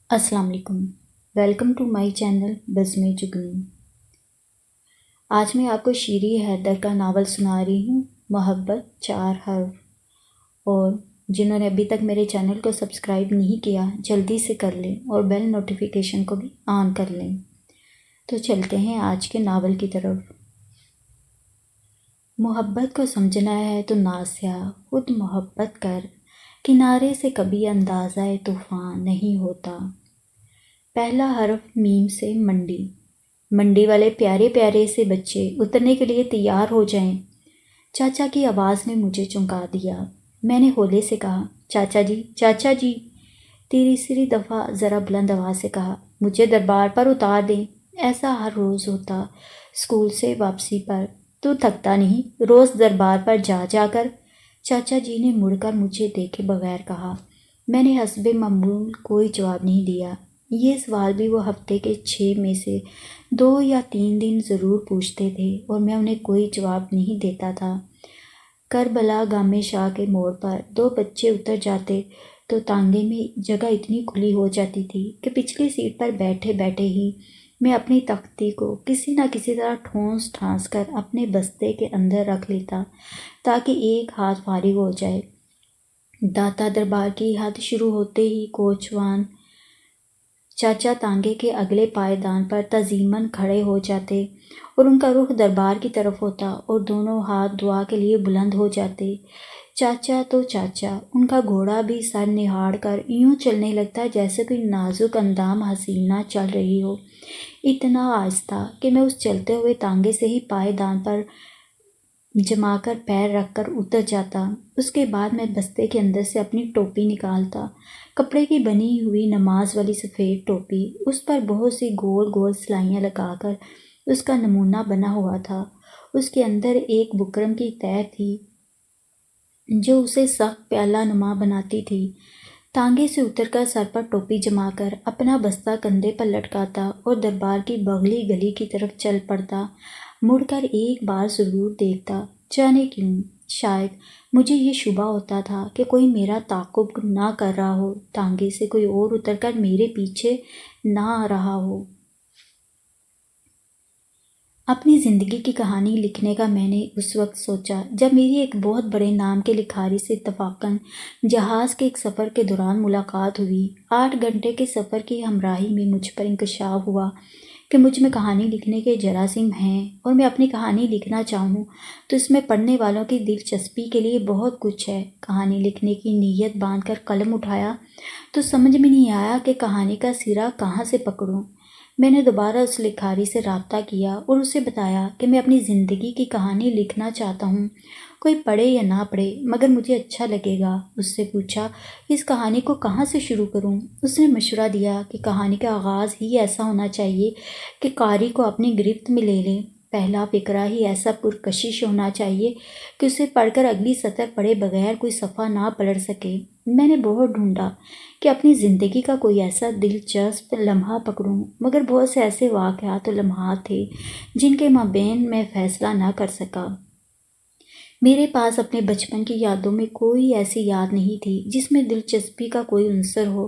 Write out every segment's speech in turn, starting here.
السلام علیکم، welcome to my channel بزم جگنی۔ آج میں آپ کو شیری حیدر کا ناول سنا رہی ہوں، محبت 4 حرف۔ اور جنہوں نے ابھی تک میرے چینل کو سبسکرائب نہیں کیا جلدی سے کر لیں اور بیل نوٹیفیکیشن کو بھی آن کر لیں۔ تو چلتے ہیں آج کے ناول کی طرف۔ محبت کو سمجھنا ہے تو ناسیا خود محبت کر، کنارے سے کبھی اندازہ طوفان نہیں ہوتا۔ پہلا حرف میم سے منڈی۔ منڈی والے پیارے پیارے سے بچے اترنے کے لیے تیار ہو جائیں۔ چاچا کی آواز نے مجھے چونکا دیا۔ میں نے ہولے سے کہا، چاچا جی، چاچا جی۔ تیسری دفعہ ذرا بلند آواز سے کہا، مجھے دربار پر اتار دیں۔ ایسا ہر روز ہوتا اسکول سے واپسی پر۔ تو تھکتا نہیں روز دربار پر جا جا کر؟ چاچا جی نے مڑ کر مجھے دیکھے بغیر کہا۔ میں نے حسب معمول کوئی جواب نہیں دیا۔ یہ سوال بھی وہ ہفتے کے 6 میں سے 2 یا 3 دن ضرور پوچھتے تھے اور میں انہیں کوئی جواب نہیں دیتا تھا۔ کربلا گامے شاہ کے موڑ پر 2 بچے اتر جاتے تو تانگے میں جگہ اتنی کھلی ہو جاتی تھی کہ پچھلی سیٹ پر بیٹھے بیٹھے ہی میں اپنی تختی کو کسی نہ کسی طرح ٹھونس ٹھانس کر اپنے بستے کے اندر رکھ لیتا تاکہ ایک ہاتھ فارغ ہو جائے۔ داتا دربار کی حد شروع ہوتے ہی کوچوان چاچا تانگے کے اگلے پائیدان پر تعظیماً کھڑے ہو جاتے اور ان کا رخ دربار کی طرف ہوتا اور دونوں ہاتھ دعا کے لیے بلند ہو جاتے۔ چاچا تو چاچا، ان کا گھوڑا بھی سر نہاڑ کر یوں چلنے لگتا جیسے کوئی نازک اندام حسینہ چل رہی ہو، اتنا آہستہ کہ میں اس چلتے ہوئے تانگے سے ہی پائیدان پر جما کر پیر رکھ کر اتر جاتا۔ اس کے بعد میں بستے کے اندر سے اپنی ٹوپی نکالتا، کپڑے کی بنی ہوئی نماز والی سفید ٹوپی، اس پر بہت سی گول گول سلائیاں لگا کر اس کا نمونہ بنا ہوا تھا۔ اس کے اندر ایک بکرم کی تہ تھی جو اسے سخت پیالہ نما بناتی تھی۔ تانگے سے اتر کر سر پر ٹوپی جما کر اپنا بستہ کندھے پر لٹکاتا اور دربار کی بغلی گلی کی طرف چل پڑتا۔ مڑ کر ایک بار ضرور دیکھتا، جانے کیوں، شاید مجھے یہ شبہ ہوتا تھا کہ کوئی میرا تعاقب نہ کر رہا ہو، تانگے سے کوئی اور اتر کر میرے پیچھے نہ آ رہا ہو۔ اپنی زندگی کی کہانی لکھنے کا میں نے اس وقت سوچا جب میری ایک بہت بڑے نام کے لکھاری سے اتفاقاً جہاز کے ایک سفر کے دوران ملاقات ہوئی۔ 8 گھنٹے کے سفر کی ہمراہی میں مجھ پر انکشاف ہوا کہ مجھ میں کہانی لکھنے کے جراثیم ہیں اور میں اپنی کہانی لکھنا چاہوں تو اس میں پڑھنے والوں کی دلچسپی کے لیے بہت کچھ ہے۔ کہانی لکھنے کی نیت باندھ کر قلم اٹھایا تو سمجھ میں نہیں آیا کہ کہانی کا سرا کہاں سے پکڑوں۔ میں نے دوبارہ اس لکھاری سے رابطہ کیا اور اسے بتایا کہ میں اپنی زندگی کی کہانی لکھنا چاہتا ہوں، کوئی پڑھے یا نہ پڑھے مگر مجھے اچھا لگے گا۔ اس سے پوچھا اس کہانی کو کہاں سے شروع کروں۔ اس نے مشورہ دیا کہ کہانی کا آغاز ہی ایسا ہونا چاہیے کہ قاری کو اپنی گرفت میں لے لیں۔ پہلا فقرہ ہی ایسا پرکشش ہونا چاہیے کہ اسے پڑھ کر اگلی سطر پڑھے بغیر کوئی صفحہ نہ پلٹ سکے۔ میں نے بہت ڈھونڈا کہ اپنی زندگی کا کوئی ایسا دلچسپ لمحہ پکڑوں مگر بہت سے ایسے واقعات و لمحات تھے جن کے مابین میں فیصلہ نہ کر سکا۔ میرے پاس اپنے بچپن کی یادوں میں کوئی ایسی یاد نہیں تھی جس میں دلچسپی کا کوئی عنصر ہو۔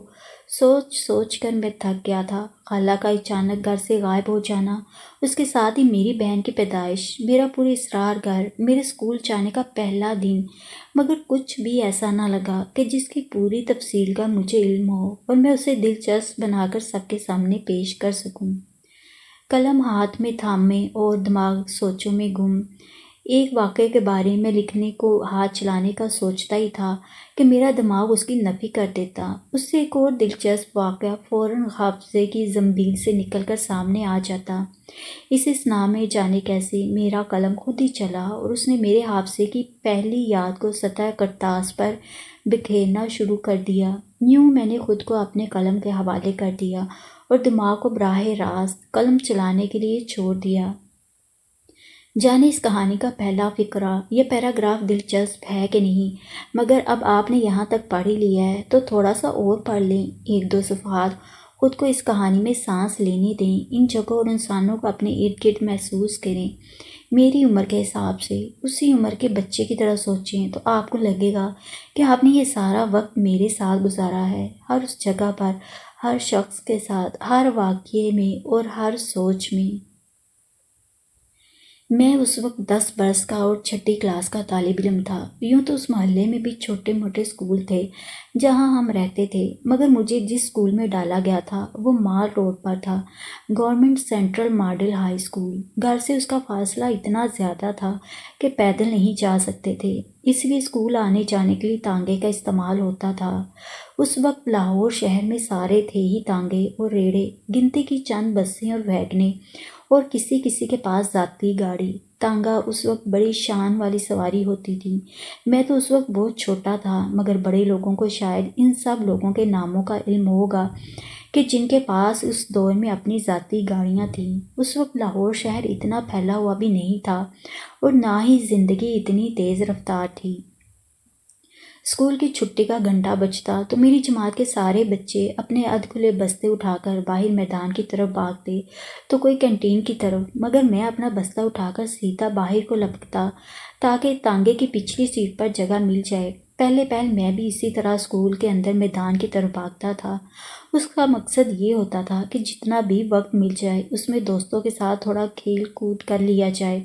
سوچ سوچ کر میں تھک گیا تھا۔ خالہ کا اچانک گھر سے غائب ہو جانا، اس کے ساتھ ہی میری بہن کی پیدائش، میرا پورے اسرار گھر، میرے اسکول جانے کا پہلا دن، مگر کچھ بھی ایسا نہ لگا کہ جس کی پوری تفصیل کا مجھے علم ہو اور میں اسے دلچسپ بنا کر سب کے سامنے پیش کر سکوں۔ قلم ہاتھ میں تھامے اور دماغ سوچوں میں گم، ایک واقعے کے بارے میں لکھنے کو ہاتھ چلانے کا سوچتا ہی تھا کہ میرا دماغ اس کی نفی کر دیتا۔ اس سے ایک اور دلچسپ واقعہ فوراً حافظے کی زنبیل سے نکل کر سامنے آ جاتا۔ اس اسنا میں جانے کیسے میرا قلم خود ہی چلا اور اس نے میرے حافظے کی پہلی یاد کو سطح کرتاس پر بکھیرنا شروع کر دیا۔ یوں میں نے خود کو اپنے قلم کے حوالے کر دیا اور دماغ کو براہ راست قلم چلانے کے لیے چھوڑ دیا۔ جانے اس کہانی کا پہلا فقرہ یا پیراگراف دلچسپ ہے کہ نہیں، مگر اب آپ نے یہاں تک پڑھ ہی لیا ہے تو تھوڑا سا اور پڑھ لیں، 1-2 صفحات خود کو اس کہانی میں سانس لینے دیں، ان جگہوں اور انسانوں کو اپنے ارد گرد محسوس کریں۔ میری عمر کے حساب سے اسی عمر کے بچے کی طرح سوچیں تو آپ کو لگے گا کہ آپ نے یہ سارا وقت میرے ساتھ گزارا ہے۔ ہر اس جگہ پر، ہر شخص کے ساتھ، ہر واقعے میں اور ہر سوچ میں۔ میں اس وقت 10 برس کا اور چھٹی کلاس کا طالب علم تھا۔ یوں تو اس محلے میں بھی چھوٹے موٹے اسکول تھے جہاں ہم رہتے تھے، مگر مجھے جس اسکول میں ڈالا گیا تھا وہ مال روڈ پر تھا، government central model high school. گھر سے اس کا فاصلہ اتنا زیادہ تھا کہ پیدل نہیں جا سکتے تھے، اس لیے اسکول آنے جانے کے لیے تانگے کا استعمال ہوتا تھا۔ اس وقت لاہور شہر میں سارے تھے ہی تانگے اور ریڑے، گنتی کی چند بسیں اور ویگنیں، اور کسی کسی کے پاس ذاتی گاڑی۔ تانگا اس وقت بڑی شان والی سواری ہوتی تھی۔ میں تو اس وقت بہت چھوٹا تھا، مگر بڑے لوگوں کو شاید ان سب لوگوں کے ناموں کا علم ہوگا کہ جن کے پاس اس دور میں اپنی ذاتی گاڑیاں تھیں۔ اس وقت لاہور شہر اتنا پھیلا ہوا بھی نہیں تھا اور نہ ہی زندگی اتنی تیز رفتار تھی۔ اسکول کی چھٹی کا گھنٹہ بجتا تو میری جماعت کے سارے بچے اپنے ادھ کھلے بستے اٹھا کر باہر میدان کی طرف بھاگتے، تو کوئی کینٹین کی طرف، مگر میں اپنا بستہ اٹھا کر سیدھا باہر کو لپکتا تاکہ تانگے کی پچھلی سیٹ پر جگہ مل جائے۔ پہلے میں بھی اسی طرح اسکول کے اندر میدان کی طرف بھاگتا تھا۔ اس کا مقصد یہ ہوتا تھا کہ جتنا بھی وقت مل جائے اس میں دوستوں کے ساتھ تھوڑا کھیل کود کر لیا جائے۔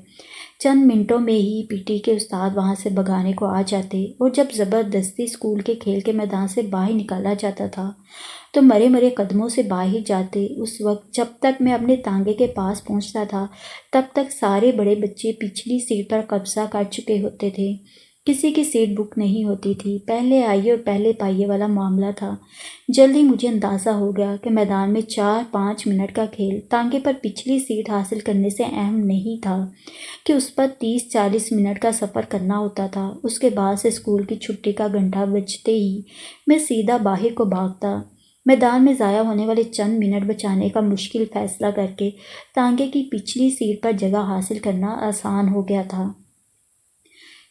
چند منٹوں میں ہی پی ٹی کے استاد وہاں سے بھگانے کو آ جاتے، اور جب زبردستی اسکول کے کھیل کے میدان سے باہر نکالا جاتا تھا تو مرے مرے قدموں سے باہر جاتے۔ اس وقت جب تک میں اپنے تانگے کے پاس پہنچتا تھا تب تک سارے بڑے بچے پچھلی سیٹ پر قبضہ کر چکے ہوتے تھے، کسی کی سیٹ بک نہیں ہوتی تھی۔ پہلے آئیے اور پہلے پائیے والا معاملہ تھا۔ جلدی مجھے اندازہ ہو گیا کہ میدان میں 4-5 منٹ کا کھیل تانگے پر پچھلی سیٹ حاصل کرنے سے اہم نہیں تھا کہ اس پر 30-40 منٹ کا سفر کرنا ہوتا تھا۔ اس کے بعد سے اسکول کی چھٹی کا گھنٹہ بجتے ہی میں سیدھا باہر کو بھاگتا، میدان میں ضائع ہونے والے چند منٹ بچانے کا مشکل فیصلہ کر کے تانگے کی پچھلی سیٹ پر جگہ حاصل کرنا آسان ہو گیا تھا۔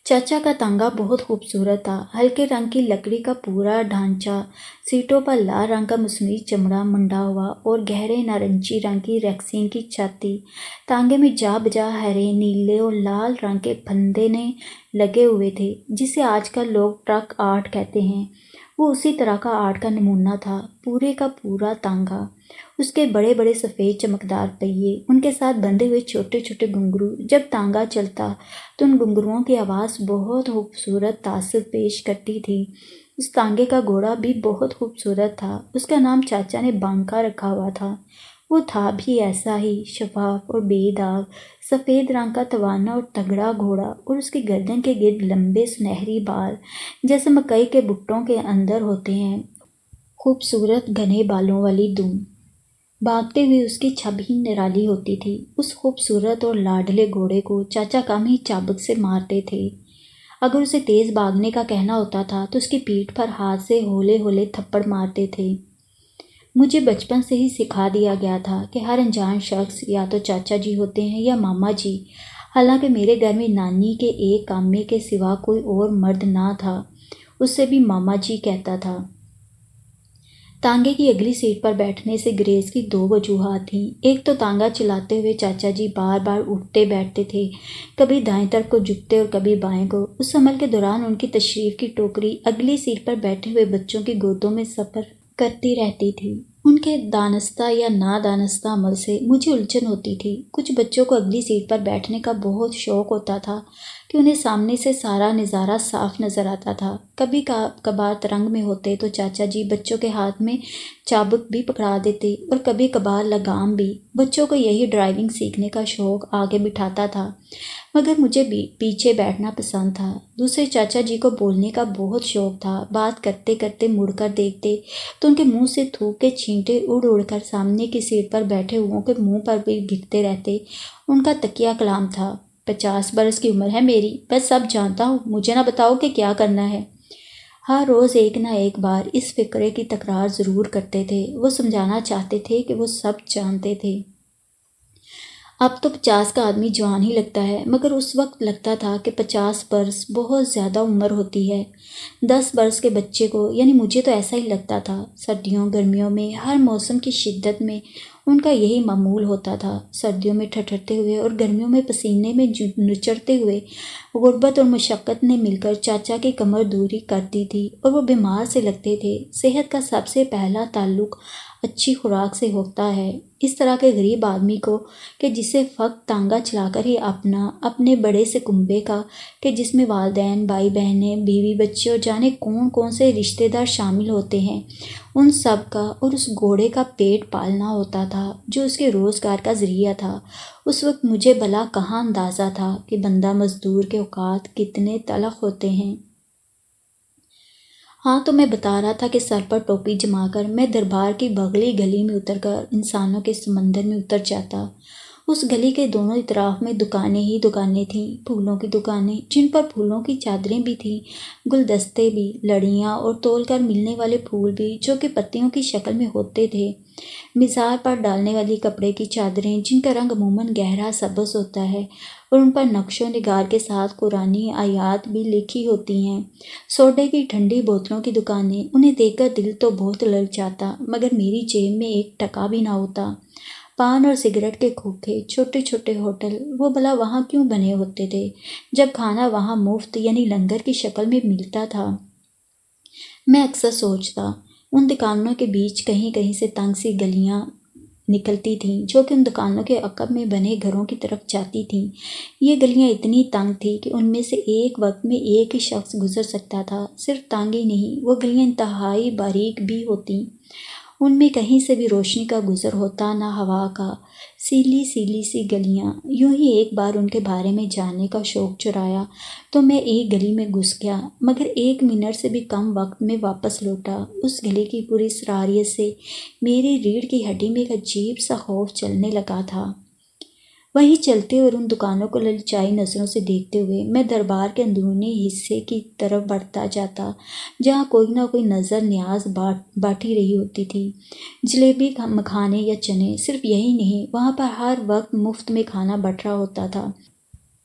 چاچا کا تانگا بہت خوبصورت تھا، ہلکے رنگ کی لکڑی کا پورا ڈھانچہ، سیٹوں پر لال رنگ کا مصنوعی چمڑا منڈا ہوا اور گہرے نارنجی رنگ کی ریکسین کی چھت تھی۔ تانگے میں جا بجا ہرے، نیلے اور لال رنگ کے پھندے لگے ہوئے تھے، جسے آج کل لوگ ٹرک آرٹ کہتے ہیں۔ وہ اسی طرح کا آرٹ کا نمونہ تھا، پورے کا پورا تانگا، اس کے بڑے بڑے سفید چمکدار پہیے، ان کے ساتھ بندھے ہوئے چھوٹے چھوٹے گھنگرو۔ جب تانگا چلتا تو ان گھنگروؤں کی آواز بہت خوبصورت تاثر پیش کرتی تھی۔ اس تانگے کا گھوڑا بھی بہت خوبصورت تھا، اس کا نام چاچا نے بانکا رکھا ہوا تھا۔ وہ تھا بھی ایسا ہی، شفاف اور بے داغ، سفید رنگ کا توانا اور تگڑا گھوڑا، اور اس کی گردن کے گرد لمبے سنہری بال جیسے مکئی کے بھٹوں کے اندر ہوتے ہیں، خوبصورت گھنے بالوں والی دم۔ بھاگتے ہوئے اس کی چھب ہی نرالی ہوتی تھی۔ اس خوبصورت اور لاڈلے گھوڑے کو چاچا کم ہی چابک سے مارتے تھے۔ اگر اسے تیز بھاگنے کا کہنا ہوتا تھا تو اس کی پیٹھ پر ہاتھ سے ہولے ہولے تھپڑ مارتے تھے۔ مجھے بچپن سے ہی سکھا دیا گیا تھا کہ ہر انجان شخص یا تو چاچا جی ہوتے ہیں یا ماما جی، حالانکہ میرے گھر میں نانی کے ایک کامے کے سوا کوئی اور مرد نہ تھا، اسے بھی ماما جی کہتا تھا۔ تانگے کی اگلی سیٹ پر بیٹھنے سے گریز کی 2 وجوہات تھیں۔ ایک تو تانگا چلاتے ہوئے چاچا جی بار بار اٹھتے بیٹھتے تھے، کبھی دائیں طرف کو جھکتے اور کبھی بائیں کو۔ اس عمل کے دوران ان کی تشریف کی ٹوکری اگلی سیٹ پر بیٹھے ہوئے بچوں کی گودوں میں سفر کرتی رہتی تھی۔ ان کے دانستہ یا نادانستہ عمل سے مجھے الجھن ہوتی تھی۔ کچھ بچوں کو اگلی سیٹ پر بیٹھنے کا بہت شوق ہوتا تھا کہ انہیں سامنے سے سارا نظارہ صاف نظر آتا تھا۔ کبھی کبھار ترنگ میں ہوتے تو چاچا جی بچوں کے ہاتھ میں چابک بھی پکڑا دیتے اور کبھی کبھار لگام بھی۔ بچوں کو یہی ڈرائیونگ سیکھنے کا شوق آگے بٹھاتا تھا، مگر مجھے بھی پیچھے بیٹھنا پسند تھا۔ دوسرے چاچا جی کو بولنے کا بہت شوق تھا۔ بات کرتے کرتے مڑ کر دیکھتے تو ان کے منہ سے تھوک کے چھینٹے اڑ اڑ کر سامنے کی سیٹ پر بیٹھے ہوئوں کے منہ پر بھی گرتے رہتے۔ ان کا تکیہ کلام تھا: 50 برس کی عمر ہے میری، میں سب جانتا ہوں، مجھے نہ بتاؤ کہ کیا کرنا ہے۔ ہر روز ایک نہ ایک بار اس فقرے کی تکرار ضرور کرتے تھے۔ وہ سمجھانا چاہتے تھے کہ وہ سب جانتے تھے۔ اب تو 50 کا آدمی جوان ہی لگتا ہے، مگر اس وقت لگتا تھا کہ 50 برس بہت زیادہ عمر ہوتی ہے 10 برس کے بچے کو، یعنی مجھے تو ایسا ہی لگتا تھا۔ سردیوں گرمیوں میں ہر موسم کی شدت میں ان کا یہی معمول ہوتا تھا۔ سردیوں میں ٹھٹھرتے ہوئے اور گرمیوں میں پسینے میں نچڑتے ہوئے غربت اور مشقت نے مل کر چاچا کی کمر دوری کر دی تھی اور وہ بیمار سے لگتے تھے۔ صحت کا سب سے پہلا تعلق اچھی خوراک سے ہوتا ہے۔ اس طرح کے غریب آدمی کو کہ جسے فقط تانگا چلا کر ہی اپنے بڑے سے کنبے کا کہ جس میں والدین، بھائی بہنیں، بیوی بچے اور جانے کون کون سے رشتہ دار شامل ہوتے ہیں، ان سب کا اور اس گھوڑے کا پیٹ پالنا ہوتا تھا جو اس کے روزگار کا ذریعہ تھا۔ اس وقت مجھے بھلا کہاں اندازہ تھا کہ بندہ مزدور کے اوقات کتنے تلخ ہوتے ہیں۔ ہاں تو میں بتا رہا تھا کہ سر پر ٹوپی جما کر میں دربار کی بغلی گلی میں اتر کر انسانوں کے سمندر میں اتر جاتا۔ اس گلی کے دونوں اطراف میں دکانیں ہی دکانیں تھیں، پھولوں کی دکانیں جن پر پھولوں کی چادریں بھی تھیں، گلدستے بھی، لڑیاں اور تول کر ملنے والے پھول بھی جو کہ پتیوں کی شکل میں ہوتے تھے، مزار پر ڈالنے والی کپڑے کی چادریں جن کا رنگ عموماً گہرا سبز ہوتا ہے اور ان پر نقش و نگار کے ساتھ قرآنی آیات بھی لکھی ہوتی ہیں، سوڈے کی ٹھنڈی بوتلوں کی دکانیں، انہیں دیکھ کر دل تو بہت للچاتا مگر میری جیب میں ایک ٹکا بھی نہ ہوتا۔ پان اور سگریٹ کے کھوکھے، چھوٹے چھوٹے ہوٹل، وہ بھلا وہاں کیوں بنے ہوتے تھے جب کھانا وہاں مفت یعنی لنگر کی شکل میں ملتا تھا؟ میں اکثر سوچتا، ان دکانوں کے بیچ کہیں کہیں سے تنگ سی گلیاں نکلتی تھیں جو کہ ان دکانوں کے عقب میں بنے گھروں کی طرف جاتی تھیں۔ یہ گلیاں اتنی تنگ تھیں کہ ان میں سے ایک وقت میں ایک ہی شخص گزر سکتا تھا۔ صرف تنگ ہی نہیں، وہ گلیاں انتہائی باریک بھی ہوتیں، ان میں کہیں سے بھی روشنی کا گزر ہوتا نہ ہوا کا۔ سیلی سیلی سی گلیاں۔ یوں ہی ایک بار ان کے بارے میں جاننے کا شوق چرایا تو میں ایک گلی میں گھس گیا، مگر 1 منٹ سے بھی کم وقت میں واپس لوٹا۔ اس گلی کی پوری اسراریت سے میری ریڑھ کی ہڈی میں ایک عجیب سا خوف چلنے لگا تھا۔ وہیں چلتے اور ان دکانوں کو للچائی نظروں سے دیکھتے ہوئے میں دربار کے اندرونی حصے کی طرف بڑھتا جاتا جہاں کوئی نہ کوئی نظر نیاز باٹھی رہی ہوتی تھی، جلیبی، مکھانے یا چنے۔ صرف یہی نہیں، وہاں پر ہر وقت مفت میں کھانا بٹ رہا ہوتا تھا،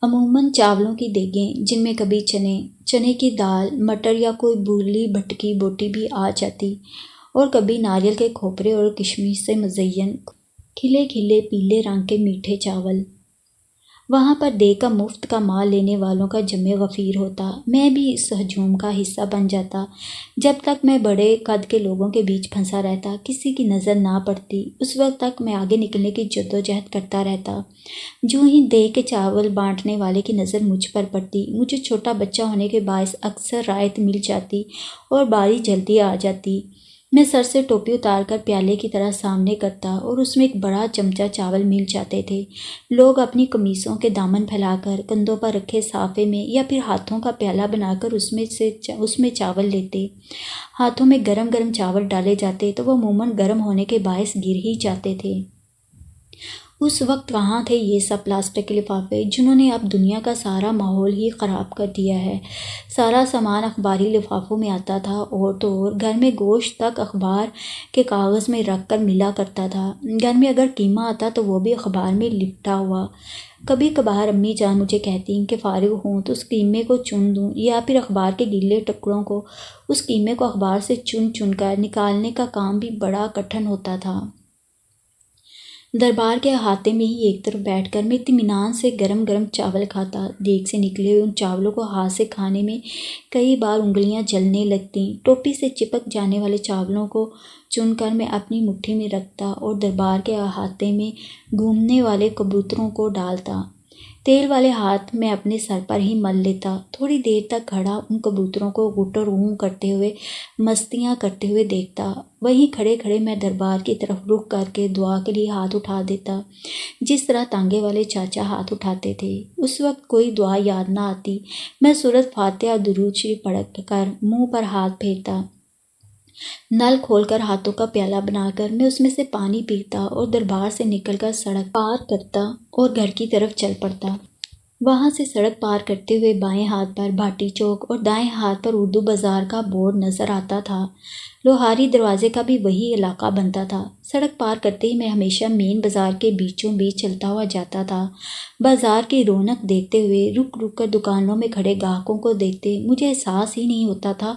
عموماً چاولوں کی دیگیں جن میں کبھی چنے کی دال، مٹر یا کوئی بھولی بھٹکی بوٹی بھی آ جاتی، اور کبھی ناریل کے کھوپرے اور کشمش سے مزین کھلے کھلے پیلے رنگ کے میٹھے چاول۔ وہاں پر دیکھ کر مفت کا مال لینے والوں کا جمع غفیر ہوتا۔ میں بھی اس ہجوم کا حصہ بن جاتا۔ جب تک میں بڑے قد کے لوگوں کے بیچ پھنسا رہتا، کسی کی نظر نہ پڑتی، اس وقت تک میں آگے نکلنے کی جدوجہد کرتا رہتا۔ جو ہی دیکھ کے چاول بانٹنے والے کی نظر مجھ پر پڑتی، مجھے چھوٹا بچہ ہونے کے باعث اکثر رعایت مل جاتی اور باری جلدی آ جاتی۔ میں سر سے ٹوپی اتار کر پیالے کی طرح سامنے کرتا اور اس میں ایک بڑا چمچہ چاول مل جاتے تھے۔ لوگ اپنی قمیصوں کے دامن پھیلا کر کندھوں پر رکھے صافے میں یا پھر ہاتھوں کا پیالہ بنا کر اس میں چاول لیتے۔ ہاتھوں میں گرم گرم چاول ڈالے جاتے تو وہ عموماً گرم ہونے کے باعث گر ہی جاتے تھے۔ اس وقت کہاں تھے یہ سب پلاسٹک کے لفافے جنہوں نے اب دنیا کا سارا ماحول ہی خراب کر دیا ہے۔ سارا سامان اخباری لفافوں میں آتا تھا، اور تو اور گھر میں گوشت تک اخبار کے کاغذ میں رکھ کر ملا کرتا تھا۔ گھر میں اگر قیمہ آتا تو وہ بھی اخبار میں لپٹا ہوا۔ کبھی کبھار امی جان مجھے کہتی کہ فارغ ہوں تو اس قیمے کو چن دوں، یا پھر اخبار کے گیلے ٹکڑوں کو، اس قیمے کو اخبار سے چن کر نکالنے کا کام بھی بڑا کٹھن ہوتا تھا۔ دربار کے احاطے میں ہی ایک طرف بیٹھ کر میں اطمینان سے گرم گرم چاول کھاتا۔ دیگ سے نکلے ہوئے ان چاولوں کو ہاتھ سے کھانے میں کئی بار انگلیاں جلنے لگتیں۔ ٹوپی سے چپک جانے والے چاولوں کو چن کر میں اپنی مٹھی میں رکھتا اور دربار کے احاطے میں گھومنے والے کبوتروں کو ڈالتا۔ تیل والے ہاتھ میں اپنے سر پر ہی مل لیتا۔ تھوڑی دیر تک کھڑا ان کبوتروں کو غٹر غوں کرتے ہوئے، مستیاں کرتے ہوئے دیکھتا۔ وہیں کھڑے کھڑے میں دربار کی طرف رخ کر کے دعا کے لیے ہاتھ اٹھا دیتا، جس طرح تانگے والے چاچا ہاتھ اٹھاتے تھے۔ اس وقت کوئی دعا یاد نہ آتی، میں سورۃ فاتحہ اور درود شریف پڑھ کر منہ پر ہاتھ پھیرتا۔ نل کھول کر ہاتھوں کا پیالہ بنا کر میں اس میں سے پانی پیتا اور دربار سے نکل کر سڑک پار کرتا اور گھر کی طرف چل پڑتا۔ وہاں سے سڑک پار کرتے ہوئے بائیں ہاتھ پر بھاٹی چوک اور دائیں ہاتھ پر اردو بازار کا بورڈ نظر آتا تھا۔ لوہاری دروازے کا بھی وہی علاقہ بنتا تھا۔ سڑک پار کرتے ہی میں ہمیشہ مین بازار کے بیچوں بیچ چلتا ہوا جاتا تھا۔ بازار کی رونق دیکھتے ہوئے، رک رک کر دکانوں میں کھڑے گاہکوں کو دیکھتے مجھے احساس ہی نہیں ہوتا تھا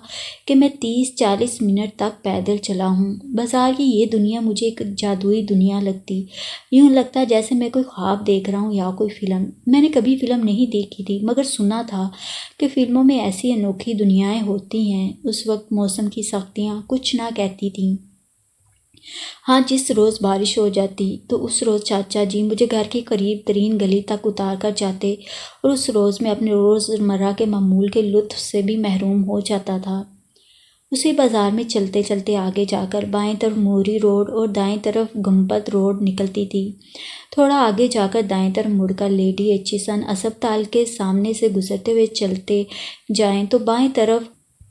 کہ میں 30-40 منٹ تک پیدل چلا ہوں۔ بازار کی یہ دنیا مجھے ایک جادوئی دنیا لگتی، یوں لگتا جیسے میں کوئی خواب دیکھ رہا ہوں یا کوئی فلم۔ میں نے کبھی فلم فلم نہیں دیکھی تھی، مگر سنا تھا کہ فلموں میں ایسی انوکھی دنیائیں ہوتی ہیں۔ اس وقت موسم کی سختیاں کچھ نہ کہتی تھیں۔ ہاں، جس روز بارش ہو جاتی تو اس روز چاچا جی مجھے گھر کی قریب ترین گلی تک اتار کر جاتے، اور اس روز میں اپنے روزمرہ کے معمول کے لطف سے بھی محروم ہو جاتا تھا۔ اسی بازار میں چلتے چلتے آگے جا کر بائیں طرف موری روڈ اور دائیں طرف گنبد روڈ نکلتی تھی۔ تھوڑا آگے جا کر دائیں طرف مڑ کر لیڈی ایچسن اسپتال کے سامنے سے گزرتے ہوئے چلتے جائیں تو بائیں طرف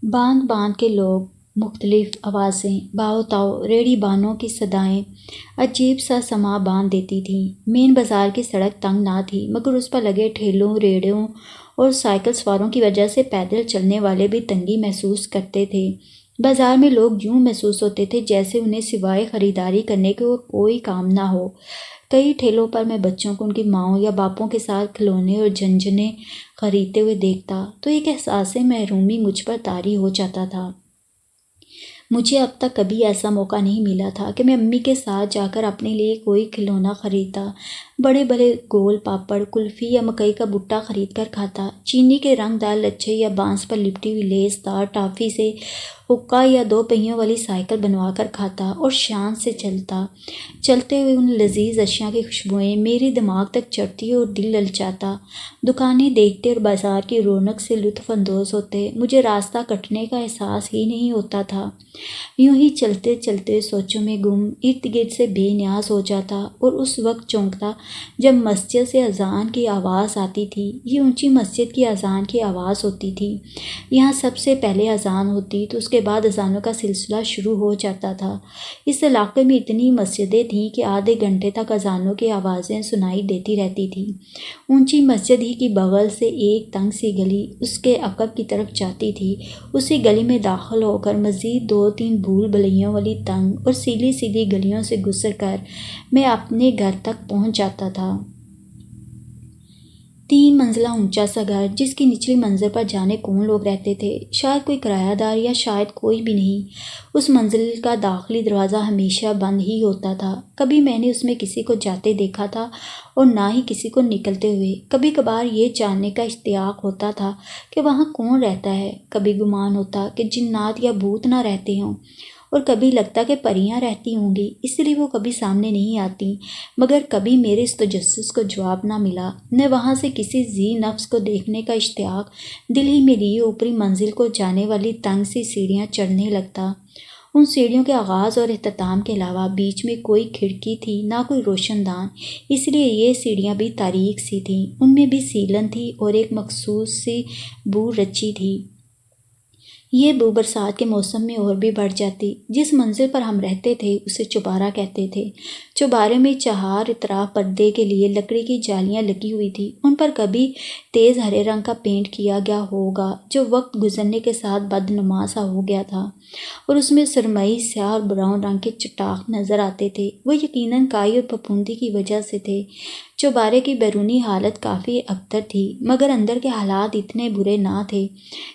باندھ باندھ کے لوگ، مختلف آوازیں، باؤ تاؤ ریڑھی بانوں کی صدائیں عجیب سا سما باندھ دیتی تھیں۔ مین بازار کی سڑک تنگ نہ تھی، مگر اس پر لگے ٹھیلوں، ریڑھیوں اور سائیکل سواروں کی وجہ سے پیدل چلنے والے بھی تنگی محسوس کرتے تھے۔ بازار میں لوگ یوں محسوس ہوتے تھے جیسے انہیں سوائے خریداری کرنے کے اور کوئی کام نہ ہو۔ کئی ٹھیلوں پر میں بچوں کو ان کی ماؤں یا باپوں کے ساتھ کھلونے اور جھنجھنے خریدتے ہوئے دیکھتا تو ایک احساس محرومی مجھ پر طاری ہو جاتا تھا۔ مجھے اب تک کبھی ایسا موقع نہیں ملا تھا کہ میں امی کے ساتھ جا کر اپنے لیے کوئی کھلونا خریدتا، بڑے بڑے گول پاپڑ، کلفی یا مکئی کا بھٹا خرید کر کھاتا، چینی کے رنگ دار لچھے یا بانس پر لپٹی ہوئی لیس دار ٹافی سے حقہ یا 2 پہیوں والی سائیکل بنوا کر کھاتا اور شان سے چلتا۔ چلتے ہوئے ان لذیذ اشیاء کی خوشبوئیں میرے دماغ تک چڑھتی اور دل للچاتا۔ دکانیں دیکھتے اور بازار کی رونق سے لطف اندوز ہوتے، مجھے راستہ کٹنے کا احساس ہی نہیں ہوتا تھا۔ یوں ہی چلتے چلتے سوچوں میں گم، ارد گرد سے بے نیاز ہو جاتا اور اس وقت چونکتا جب مسجد سے اذان کی آواز آتی تھی۔ یہ اونچی مسجد کی اذان کی آواز ہوتی تھی۔ یہاں سب سے پہلے اذان ہوتی تو اس کے بعد اذانوں کا سلسلہ شروع ہو جاتا تھا۔ اس علاقے میں اتنی مسجدیں تھیں کہ آدھے گھنٹے تک اذانوں کی آوازیں سنائی دیتی رہتی تھیں۔ اونچی مسجد ہی کی بغل سے ایک تنگ سی گلی اس کے عقب کی طرف جاتی تھی۔ اسی گلی میں داخل ہو کر مزید 2-3 بھول بھلیوں والی تنگ اور سیدھی سیدھی گلیوں سے گزر کر میں اپنے گھر تک پہنچ جاتا تھا۔ 3 منزلہ اونچا سا گھر، جس کی نچلی منزل پر جانے کون لوگ رہتے تھے، شاید کوئی کرایہ دار یا شاید کوئی بھی نہیں۔ اس منزل کا داخلی دروازہ ہمیشہ بند ہی ہوتا تھا۔ کبھی میں نے اس میں کسی کو جاتے دیکھا تھا اور نہ ہی کسی کو نکلتے ہوئے۔ کبھی کبھار یہ جاننے کا اشتیاق ہوتا تھا کہ وہاں کون رہتا ہے، کبھی گمان ہوتا کہ جنات یا بھوت نہ رہتے ہوں، اور کبھی لگتا کہ پریاں رہتی ہوں گی، اس لیے وہ کبھی سامنے نہیں آتی۔ مگر کبھی میرے اس تجسس کو جواب نہ ملا، نہ وہاں سے کسی ذی نفس کو دیکھنے کا اشتیاق دل ہی میں لیے اوپری منزل کو جانے والی تنگ سی سیڑھیاں چڑھنے لگتا۔ ان سیڑھیوں کے آغاز اور اختتام کے علاوہ بیچ میں کوئی کھڑکی تھی، نہ کوئی روشن دان، اس لیے یہ سیڑھیاں بھی تاریک سی تھیں۔ ان میں بھی سیلن تھی اور ایک مخصوص سی بو رچی تھی۔ یہ بو برسات کے موسم میں اور بھی بڑھ جاتی۔ جس منزل پر ہم رہتے تھے اسے چوبارہ کہتے تھے۔ چوبارے میں چہار اطراف پردے کے لیے لکڑی کی جالیاں لگی ہوئی تھیں۔ ان پر کبھی تیز ہرے رنگ کا پینٹ کیا گیا ہوگا جو وقت گزرنے کے ساتھ بدنما سا ہو گیا تھا، اور اس میں سرمئی، سیاہ اور براؤن رنگ کے چٹاخ نظر آتے تھے۔ وہ یقیناً کائی اور پھپھوندی کی وجہ سے تھے۔ چوبارے کی بیرونی حالت کافی ابتر تھی، مگر اندر کے حالات اتنے برے نہ تھے۔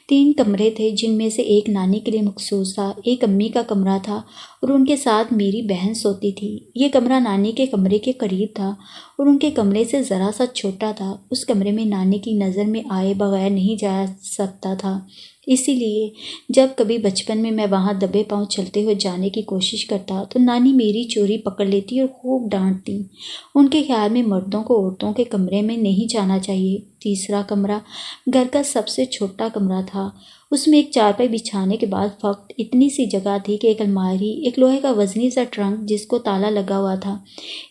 3 کمرے تھے، جن میں سے ایک نانی کے لیے مخصوص تھا، ایک امی کا کمرہ تھا اور ان کے ساتھ میری بہن سوتی تھی۔ یہ کمرہ نانی کے کمرے کے قریب تھا اور ان کے کمرے سے ذرا سا چھوٹا تھا۔ اس کمرے میں نانی کی نظر میں آئے بغیر نہیں جا سکتا تھا، اسی لیے جب کبھی بچپن میں میں وہاں دبے پاؤں چلتے ہوئے جانے کی کوشش کرتا تو نانی میری چوری پکڑ لیتی اور خوب ڈانٹتی۔ ان کے خیال میں مردوں کو عورتوں کے کمرے میں نہیں جانا چاہیے۔ تیسرا کمرہ گھر کا سب سے چھوٹا کمرہ تھا۔ اس میں ایک چارپائی بچھانے کے بعد فقط اتنی سی جگہ تھی کہ ایک الماری، ایک لوہے کا وزنی سا ٹرنک جس کو تالا لگا ہوا تھا،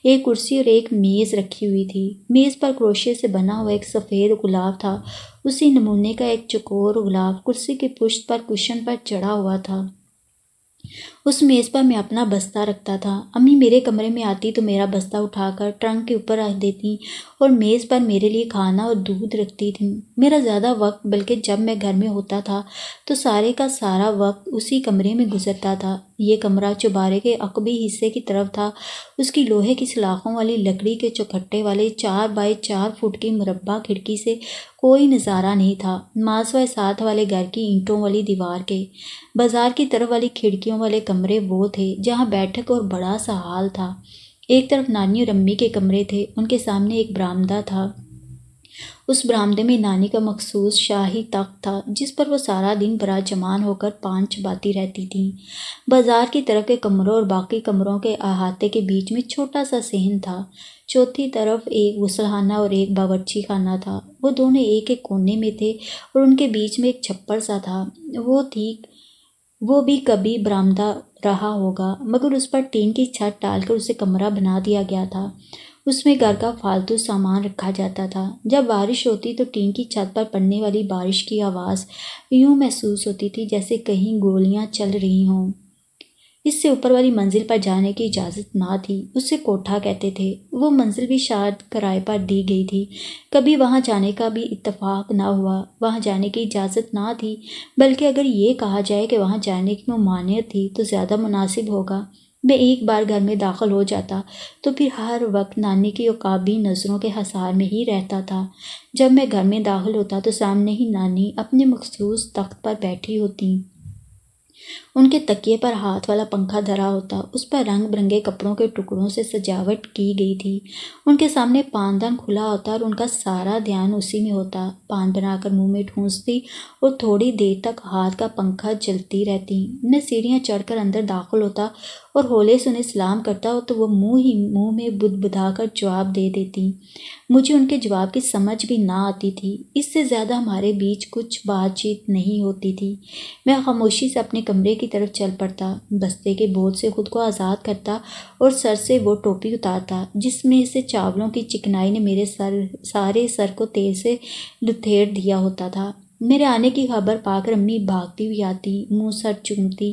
ایک کرسی اور ایک میز رکھی ہوئی تھی۔ میز پر کروشے سے بنا ہوا ایک سفید غلاف تھا، اسی نمونے کا ایک چوکور غلاف کرسی کی پشت پر کشن پر چڑھا ہوا تھا۔ اس میز پر میں اپنا بستہ رکھتا تھا۔ امی میرے کمرے میں آتی تو میرا بستہ اٹھا کر ٹرنک کے اوپر رکھ دیتی اور میز پر میرے لیے کھانا اور دودھ رکھتی تھیں۔ میرا زیادہ وقت، بلکہ جب میں گھر میں ہوتا تھا تو سارے کا سارا وقت اسی کمرے میں گزرتا تھا۔ یہ کمرہ چوبارے کے عقبی حصے کی طرف تھا۔ اس کی لوہے کی سلاخوں والی لکڑی کے چوکھٹے والے 4x4 فٹ کی مربع کھڑکی سے کوئی نظارہ نہیں تھا، ماسوائے ساتھ والے گھر کی اینٹوں والی دیوار کے۔ بازار کی طرف والی کھڑکیوں والے کمرے وہ تھے جہاں بیٹھک اور بڑا سا ہال تھا۔ ایک طرف نانی اور امی کے کمرے تھے، ان کے سامنے ایک برآمدہ تھا اس برآمدے میں نانی کا مخصوص شاہی تخت تھا جس پر وہ سارا دن براجمان ہو کر پان چباتی رہتی تھیں۔ بازار کی طرف کے کمروں اور باقی کمروں کے احاطے کے بیچ میں چھوٹا سا صحن تھا۔ چوتھی طرف ایک غسل خانہ اور ایک باورچی خانہ تھا۔ وہ دونوں ایک ایک کونے میں تھے اور ان کے بیچ میں ایک چھپر سا تھا۔ وہ بھی کبھی برآمدہ رہا ہوگا، مگر اس پر ٹین کی چھت ڈال کر اسے کمرہ بنا دیا گیا تھا۔ اس میں گھر کا فالتو سامان رکھا جاتا تھا۔ جب بارش ہوتی تو ٹین کی چھت پر پڑنے والی بارش کی آواز یوں محسوس ہوتی تھی جیسے کہیں گولیاں چل رہی ہوں۔ اس سے اوپر والی منزل پر جانے کی اجازت نہ تھی، اسے کوٹھا کہتے تھے۔ وہ منزل بھی شاید کرائے پر دی گئی تھی۔ کبھی وہاں جانے کا بھی اتفاق نہ ہوا۔ وہاں جانے کی اجازت نہ تھی، بلکہ اگر یہ کہا جائے کہ وہاں جانے کی ممانعت تھی تو زیادہ مناسب ہوگا۔ میں ایک بار گھر میں داخل ہو جاتا تو پھر ہر وقت نانی کی عقابی نظروں کے حصار میں ہی رہتا تھا۔ جب میں گھر میں داخل ہوتا تو سامنے ہی نانی اپنے مخصوص تخت پر بیٹھی ہوتیں۔ ان کے تکیے پر ہاتھ والا پنکھا دھرا ہوتا، اس پر رنگ برنگے کپڑوں کے ٹکڑوں سے سجاوٹ کی گئی تھی۔ ان کے سامنے پان دان کھلا ہوتا اور ان کا سارا دھیان اسی میں ہوتا۔ پان بنا کر منہ میں ٹھونستی اور تھوڑی دیر تک ہاتھ کا پنکھا جلتی رہتی۔ میں سیڑھیاں چڑھ کر اندر داخل ہوتا اور ہولے سے انہیں سلام کرتا تو وہ منہ میں بدبدا کر جواب دے دیتی۔ مجھے ان کے جواب کی سمجھ بھی نہ آتی تھی۔ اس سے زیادہ ہمارے بیچ کچھ بات چیت نہیں ہوتی تھی۔ میں خاموشی سے اپنے کمرے کی طرف چل پڑتا، بستے کے بوجھ سے خود کو آزاد کرتا اور سر سے وہ ٹوپی اتارتا جس میں سے چاولوں کی چکنائی نے میرے سارے سر کو تیل سے لتھیڑ دیا ہوتا تھا۔ میرے آنے کی خبر پا کر امی بھاگتی ہوئی آتی، منہ سر چومتی،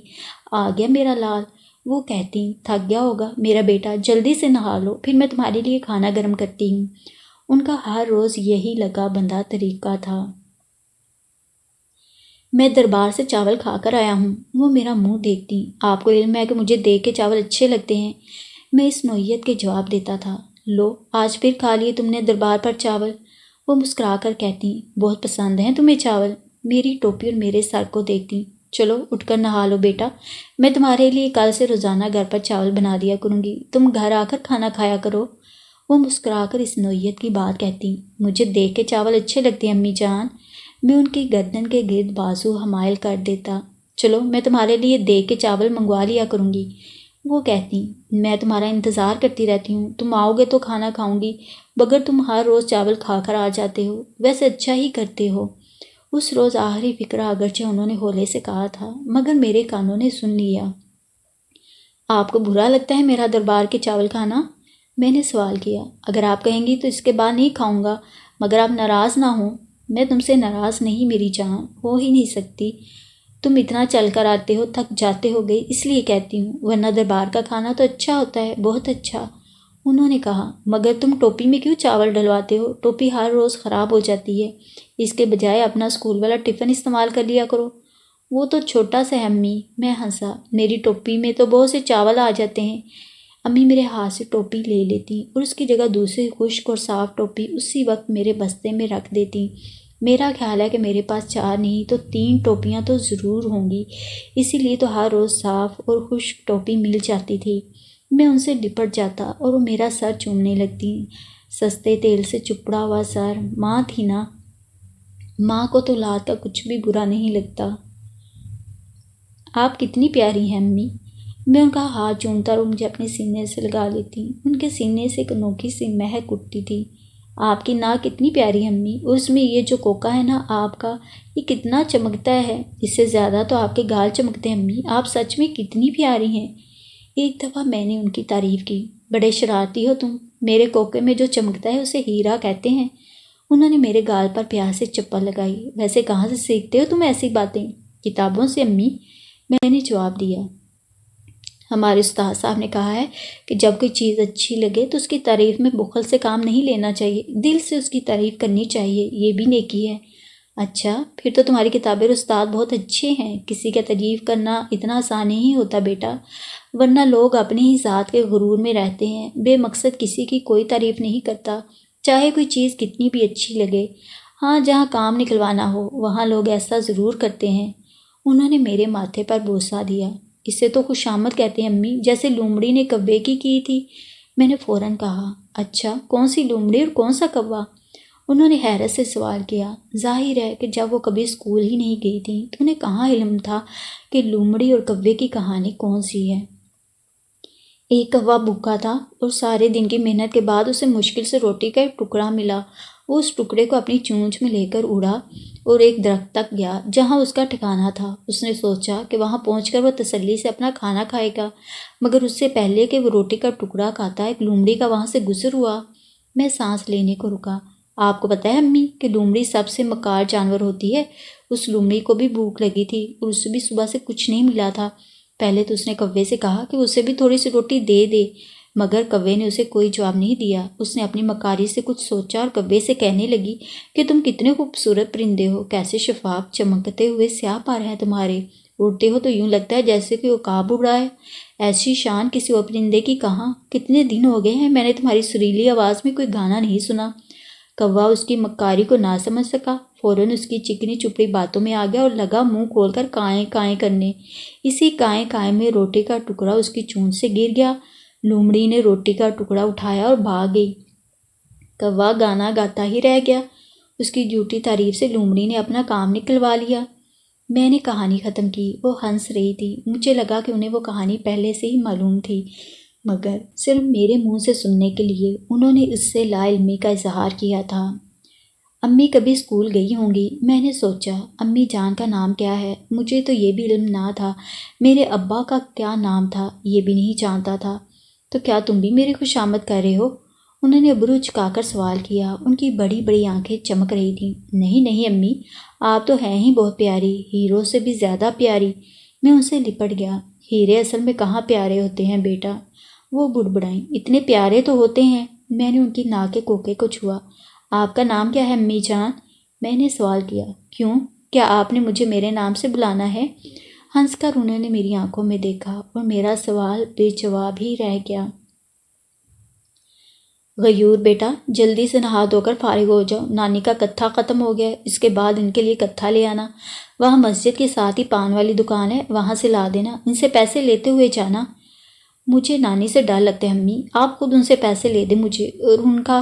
آ گیا میرا لال۔ وہ کہتی، تھک گیا ہوگا میرا بیٹا، جلدی سے نہا لو، پھر میں تمہارے لیے کھانا گرم کرتی ہوں۔ ان کا ہر روز یہی لگا بندہ طریقہ تھا۔ میں دربار سے چاول کھا کر آیا ہوں۔ وہ میرا منہ دیکھتی، آپ کو علم ہے کہ مجھے دیکھ کے چاول اچھے لگتے ہیں؟ میں اس نوعیت کے جواب دیتا تھا، لو آج پھر کھا لیے تم نے دربار پر چاول۔ وہ مسکرا کر کہتی، بہت پسند ہیں تمہیں چاول۔ میری ٹوپی اور میرے سر کو دیکھتی، چلو اٹھ کر نہا لو بیٹا، میں تمہارے لیے کل سے روزانہ گھر پر چاول بنا دیا کروں گی، تم گھر آ کر کھانا کھایا کرو۔ وہ مسکرا کر اس نوعیت کی بات کہتی، مجھے دیکھ کے چاول اچھے لگتے ہیں امی جان۔ میں ان کی گردن کے گرد بازو حمائل کر دیتا، چلو میں تمہارے لیے دیکھ کے چاول منگوا لیا کروں گی۔ وہ کہتی، میں تمہارا انتظار کرتی رہتی ہوں، تم آؤ گے تو کھانا کھاؤں گی، مگر تم ہر روز چاول کھا کر آ جاتے ہو، ویسے اچھا ہی کرتے ہو۔ اس روز آخری فقرہ اگرچہ انہوں نے ہولے سے کہا تھا مگر میرے کانوں نے سن لیا۔ آپ کو برا لگتا ہے میرا دربار کے چاول کھانا؟ میں نے سوال کیا۔ اگر آپ کہیں گی تو اس کے بعد نہیں کھاؤں گا، مگر آپ ناراض نہ ہوں۔ میں تم سے ناراض نہیں میری جان، ہو ہی نہیں سکتی، تم اتنا چل کر آتے ہو، تھک جاتے ہو گے، اس لیے کہتی ہوں، ورنہ دربار کا کھانا تو اچھا ہوتا ہے، بہت اچھا۔ انہوں نے کہا، مگر تم ٹوپی میں کیوں چاول ڈلواتے ہو؟ ٹوپی ہر روز خراب ہو جاتی ہے، اس کے بجائے اپنا اسکول والا ٹفن استعمال کر لیا کرو۔ وہ تو چھوٹا سا ہے امی۔ میں ہنسا، میری ٹوپی میں تو بہت سے چاول آ جاتے ہیں۔ امی میرے ہاتھ سے ٹوپی لے لیتی اور اس کی جگہ دوسری خشک اور صاف ٹوپی اسی وقت میرے بستے میں رکھ دیتی۔ میرا خیال ہے کہ میرے پاس 4 نہیں تو 3 ٹوپیاں تو ضرور ہوں گی، اسی لیے تو ہر روز صاف اور خشک ٹوپی مل جاتی تھی۔ میں ان سے لپٹ جاتا اور وہ میرا سر چومنے لگتی، سستے تیل سے چپڑا ہوا سر۔ ماں تھی نا، ماں کو تو اولاد کا کچھ بھی برا نہیں لگتا۔ آپ کتنی پیاری ہیں امی۔ میں ان کا ہاتھ چومتا اور مجھے اپنے سینے سے لگا لیتی۔ ان کے سینے سے ایک انوکھی سی مہک اٹھتی تھی۔ آپ کی ناک کتنی پیاری ہے امی، اور اس میں یہ جو کوکا ہے نا آپ کا، یہ کتنا چمکتا ہے، اس سے زیادہ تو آپ کے گال چمکتے ہیں امی، آپ سچ میں کتنی پیاری ہیں۔ ایک دفعہ میں نے ان کی تعریف کی، بڑے شرارتی ہو تم، میرے کوکے میں جو چمکتا ہے اسے ہیرا کہتے ہیں۔ انہوں نے میرے گال پر پیار سے چپل لگائی، ویسے کہاں سے سیکھتے ہو تم ایسی باتیں؟ کتابوں سے امی، میں نے جواب دیا۔ ہمارے استاد صاحب نے کہا ہے کہ جب کوئی چیز اچھی لگے تو اس کی تعریف میں بخل سے کام نہیں لینا چاہیے، دل سے اس کی تعریف کرنی چاہیے، یہ بھی نیکی ہے۔ اچھا، پھر تو تمہاری کتابیں اور استاد بہت اچھے ہیں۔ کسی کا تعریف کرنا اتنا آسان نہیں ہوتا بیٹا، ورنہ لوگ اپنی ہی ذات کے غرور میں رہتے ہیں، بے مقصد کسی کی کوئی تعریف نہیں کرتا، چاہے کوئی چیز کتنی بھی اچھی لگے۔ ہاں، جہاں کام نکلوانا ہو وہاں لوگ ایسا ضرور کرتے ہیں۔ انہوں نے میرے ماتھے پر بوسہ دیا۔ اسے تو خوشامد کہتے ہیں امی، جیسے لومڑی نے کوے کی تھی۔ میں نے فوراً کہا، اچھا کون سی لومڑی اور کون سا کوا؟ انہوں نے حیرت سے سوال کیا۔ ظاہر ہے کہ جب وہ کبھی اسکول ہی نہیں گئی تھیں تو انہیں کہاں علم تھا کہ لومڑی اور کوے کی کہانی کون سی ہے۔ ایک کوا بھوکا تھا اور سارے دن کی محنت کے بعد اسے مشکل سے روٹی کا ایک ٹکڑا ملا۔ وہ اس ٹکڑے کو اپنی چونچ میں لے کر اڑا اور ایک درخت تک گیا جہاں اس کا ٹھکانہ تھا۔ اس نے سوچا کہ وہاں پہنچ کر وہ تسلی سے اپنا کھانا کھائے گا، مگر اس سے پہلے کہ وہ روٹی کا ٹکڑا کھاتا ایک لومڑی کا وہاں سے گزر ہوا۔ میں سانس لینے کو رکا۔ آپ کو پتہ ہے امی کہ لومڑی سب سے مکار جانور ہوتی ہے۔ اس لومڑی کو بھی بھوک لگی تھی اور اسے بھی صبح سے کچھ نہیں ملا تھا۔ پہلے تو اس نے کوے سے کہا کہ اسے بھی تھوڑی سی روٹی دے دے، مگر کوے نے اسے کوئی جواب نہیں دیا۔ اس نے اپنی مکاری سے کچھ سوچا اور کوے سے کہنے لگی کہ تم کتنے خوبصورت پرندے ہو، کیسے شفاف چمکتے ہوئے سیاہ پر ہیں تمہارے، اڑتے ہو تو یوں لگتا ہے جیسے کہ عقاب اڑ رہا ہے۔ ایسی شان کسی اور پرندے کی کہاں، کتنے دن ہو گئے ہیں میں نے تمہاری سریلی آواز میں کوئی گانا نہیں سنا۔ کوا اس کی مکاری کو نہ سمجھ سکا، فوراً اس کی چکنی چپڑی باتوں میں آ گیا اور لگا منہ کھول کر کائیں کائیں کرنے۔ اسی کائیں کائیں میں روٹی کا ٹکڑا اس کی چونچ سے گر گیا۔ لومڑی نے روٹی کا ٹکڑا اٹھایا اور بھاگ گئی۔ کوا گانا گاتا ہی رہ گیا۔ اس کی جھوٹی تعریف سے لومڑی نے اپنا کام نکلوا لیا۔ میں نے کہانی ختم کی۔ وہ ہنس رہی تھی۔ مجھے لگا کہ انہیں وہ کہانی پہلے سے ہی معلوم تھی، مگر صرف میرے منہ سے سننے کے لیے انہوں نے اس سے لا علمی کا اظہار کیا تھا۔ امی کبھی اسکول گئی ہوں گی، میں نے سوچا۔ امی جان کا نام کیا ہے؟ مجھے تو یہ بھی علم نہ تھا۔ میرے ابا کا کیا نام تھا یہ بھی نہیں جانتا تھا۔ تو کیا تم بھی میری خوشامد کر رہے ہو؟ انہوں نے ابرو چکا کر سوال کیا۔ ان کی بڑی بڑی آنکھیں چمک رہی تھیں۔ نہیں نہیں امی، آپ تو ہیں ہی بہت پیاری، ہیروں سے بھی زیادہ پیاری۔ میں ان سے لپٹ گیا۔ ہیرے اصل میں کہاں پیارے ہوتے ہیں بیٹا، وہ بڑبڑائیں۔ اتنے پیارے تو ہوتے ہیں۔ میں نے ان کی ناک کے کوکے کو چھوا۔ آپ کا نام کیا ہے امی جان؟ میں نے سوال کیا۔ کیوں، کیا آپ نے مجھے میرے نام سے بلانا ہے؟ ہنس کر انہوں نے میری آنکھوں میں دیکھا اور میرا سوال بے جواب ہی رہ گیا۔ غیور بیٹا، جلدی سے نہا دھو کر فارغ ہو جاؤ، نانی کا کتھا ختم ہو گیا ہے، اس کے بعد ان کے لیے کتھا لے آنا۔ وہاں مسجد کے ساتھ ہی پان والی دکان ہے، وہاں سے لا دینا، ان سے پیسے لیتے ہوئے جانا۔ مجھے نانی سے ڈر لگتا ہے امی، آپ خود ان سے پیسے لے دیں مجھے۔ اور ان کا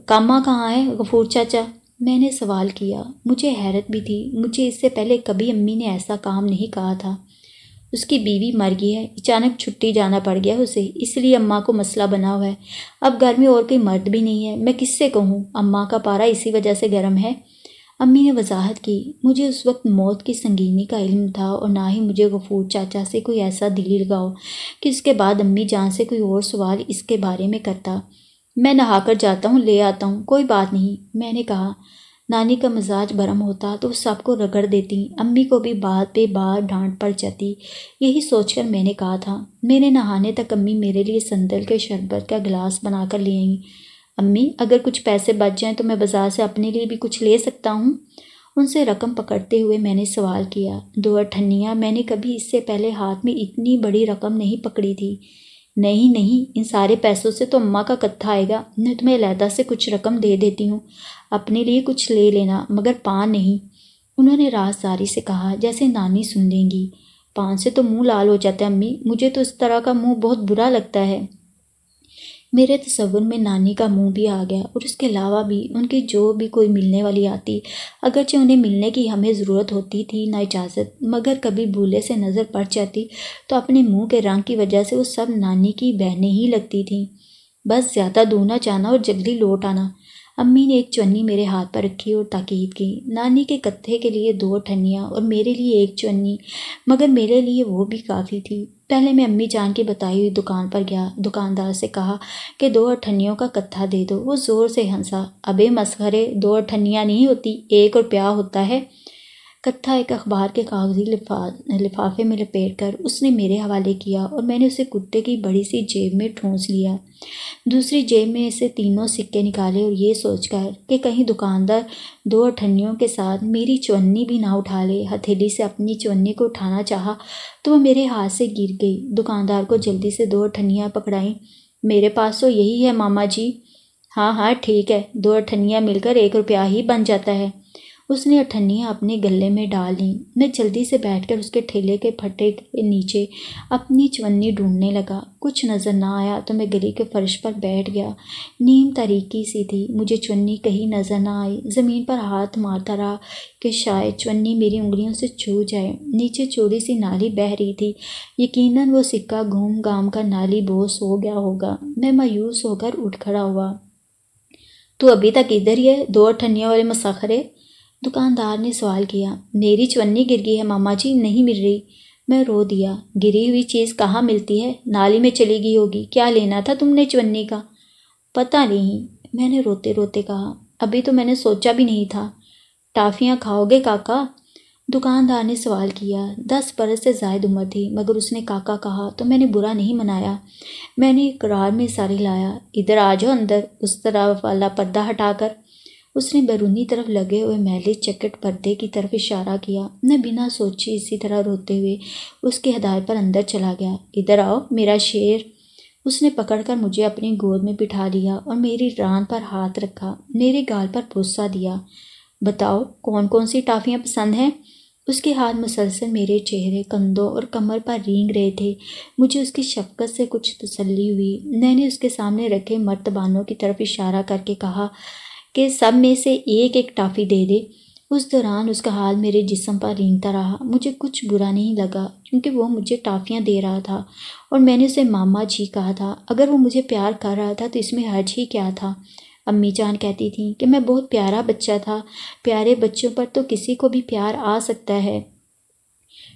کاما کہاں ہے غفور چاچا؟ میں نے سوال کیا۔ مجھے حیرت بھی تھی، مجھے اس سے پہلے کبھی امی نے ایسا کام نہیں کہا تھا۔ اس کی بیوی مر گئی ہے، اچانک چھٹی جانا پڑ گیا اسے، اس لیے اماں کو مسئلہ بنا ہوا ہے۔ اب گھر میں اور کوئی مرد بھی نہیں ہے، میں کس سے کہوں؟ اماں کا پارا اسی وجہ سے گرم ہے۔ امی نے وضاحت کی۔ مجھے اس وقت موت کی سنگینی کا علم تھا اور نہ ہی مجھے غفور چاچا سے کوئی ایسا دلی لگاؤ کہ اس کے بعد امی جان سے کوئی اور سوال اس کے بارے میں کرتا۔ میں نہا کر جاتا ہوں، لے آتا ہوں، کوئی بات نہیں، میں نے کہا۔ نانی کا مزاج برم ہوتا تو وہ سب کو رگڑ دیتی، امی کو بھی بات پہ بات ڈانٹ پڑ جاتی۔ یہی سوچ کر میں نے کہا تھا۔ میرے نہانے تک امی میرے لیے سندل کے شربت کا گلاس بنا کر لے آئیں۔ امی، اگر کچھ پیسے بچ جائیں تو میں بازار سے اپنے لیے بھی کچھ لے سکتا ہوں؟ ان سے رقم پکڑتے ہوئے میں نے سوال کیا۔ 2 اٹھنیاں، میں نے کبھی اس سے پہلے ہاتھ میں اتنی بڑی رقم نہیں پکڑی تھی۔ نہیں نہیں، ان سارے پیسوں سے تو اماں کا کتھا آئے گا، میں تمہیں علیحدہ سے کچھ رقم دے دیتی ہوں، اپنے لیے کچھ لے لینا، مگر پان نہیں۔ انہوں نے رازداری سے کہا، جیسے نانی سن لیں گی۔ پان سے تو منہ لال ہو جاتا ہے امی، مجھے تو اس طرح کا منہ بہت برا لگتا ہے۔ میرے تصور میں نانی کا منہ بھی آ گیا، اور اس کے علاوہ بھی ان کی جو بھی کوئی ملنے والی آتی، اگرچہ انہیں ملنے کی ہمیں ضرورت ہوتی تھی نہ اجازت، مگر کبھی بھولے سے نظر پڑ جاتی تو اپنے منہ کے رنگ کی وجہ سے وہ سب نانی کی بہنیں ہی لگتی تھیں۔ بس زیادہ دور نہ جانا اور جلدی لوٹ آنا۔ امی نے ایک چونی میرے ہاتھ پر رکھی اور تاکید کی۔ نانی کے کتھے کے لیے 2 اٹھنیاں اور میرے لیے 1 چونی، مگر میرے لیے وہ بھی کافی تھی۔ پہلے میں امی جان کی بتائی ہوئی دکان پر گیا، دکاندار سے کہا کہ 2 اٹھنیوں کا کتھا دے دو۔ وہ زور سے ہنسا۔ ابے مسخرے، 2 اٹھنیاں نہیں ہوتی، 1 روپیہ ہوتا ہے۔ کتھا ایک اخبار کے کاغذی لفافے میں لپیٹ کر اس نے میرے حوالے کیا اور میں نے اسے کتے کی بڑی سی جیب میں ٹھونس لیا۔ دوسری جیب میں سے 3 سکے نکالے اور یہ سوچ کر کہ کہیں دکاندار 2 اٹھنیوں کے ساتھ میری چونی بھی نہ اٹھا لے، ہتھیلی سے اپنی چونی کو اٹھانا چاہا تو وہ میرے ہاتھ سے گر گئی۔ دکاندار کو جلدی سے 2 اٹھنیاں پکڑائیں۔ میرے پاس تو یہی ہے ماما جی۔ ہاں ہاں ٹھیک ہے، 2 اٹھنیاں مل کر 1 روپیہ ہی بن جاتا ہے۔ اس نے اٹھنیاں اپنے گلے میں ڈال لیں۔ میں جلدی سے بیٹھ کر اس کے ٹھیلے کے پھٹے کے نیچے اپنی چونی ڈھونڈنے لگا۔ کچھ نظر نہ آیا تو میں گلی کے فرش پر بیٹھ گیا۔ نیم تاریکی سی تھی، مجھے چونی کہیں نظر نہ آئی۔ زمین پر ہاتھ مارتا رہا کہ شاید چونی میری انگلیوں سے چھوٹ جائے۔ نیچے چوڑی سی نالی بہہ رہی تھی، یقیناً وہ سکہ گھوم گھام کر نالی بوس ہو گیا ہوگا۔ میں مایوس ہو کر اٹھ کھڑا ہوا۔ تو ابھی تک ادھر ہی ہے، 2 اٹھنیوں والے مسخرے؟ دکاندار نے سوال کیا۔ میری چونی گر گئی ہے ماما جی، نہیں مل رہی۔ میں رو دیا۔ گری ہوئی چیز کہاں ملتی ہے؟ نالی میں چلی گئی ہوگی۔ کیا لینا تھا تم نے چونی کا؟ پتہ نہیں، میں نے روتے روتے کہا۔ ابھی تو میں نے سوچا بھی نہیں تھا۔ ٹافیاں کھاؤ گے کاکا؟ دکاندار نے سوال کیا۔ 10 برس سے زائد عمر تھی، مگر اس نے کاکا کہا تو میں نے برا نہیں منایا۔ میں نے اقرار میں سر ہلایا۔ ادھر آ جاؤ اندر، اس طرف والا پردہ ہٹا کر۔ اس نے بیرونی طرف لگے ہوئے میلے چکٹ پردے کی طرف اشارہ کیا۔ میں بنا سوچے اسی طرح روتے ہوئے اس کی ہدایت پر اندر چلا گیا۔ ادھر آؤ میرا شیر۔ اس نے پکڑ کر مجھے اپنی گود میں بٹھا لیا اور میری ران پر ہاتھ رکھا، میرے گال پر بوسہ دیا۔ بتاؤ کون کون سی ٹافیاں پسند ہیں؟ اس کے ہاتھ مسلسل میرے چہرے، کندھوں اور کمر پر رینگ رہے تھے۔ مجھے اس کی شفقت سے کچھ تسلی ہوئی۔ میں نے اس کے سامنے رکھے مرتبانوں کی طرف اشارہ کر کے کہا کہ سب میں سے ایک ایک ٹافی دے دے۔ اس دوران اس کا ہاتھ میرے جسم پر رینگتا رہا۔ مجھے کچھ برا نہیں لگا کیونکہ وہ مجھے ٹافیاں دے رہا تھا اور میں نے اسے ماما جی کہا تھا۔ اگر وہ مجھے پیار کر رہا تھا تو اس میں حرج ہی کیا تھا؟ امی جان کہتی تھیں کہ میں بہت پیارا بچہ تھا۔ پیارے بچوں پر تو کسی کو بھی پیار آ سکتا ہے۔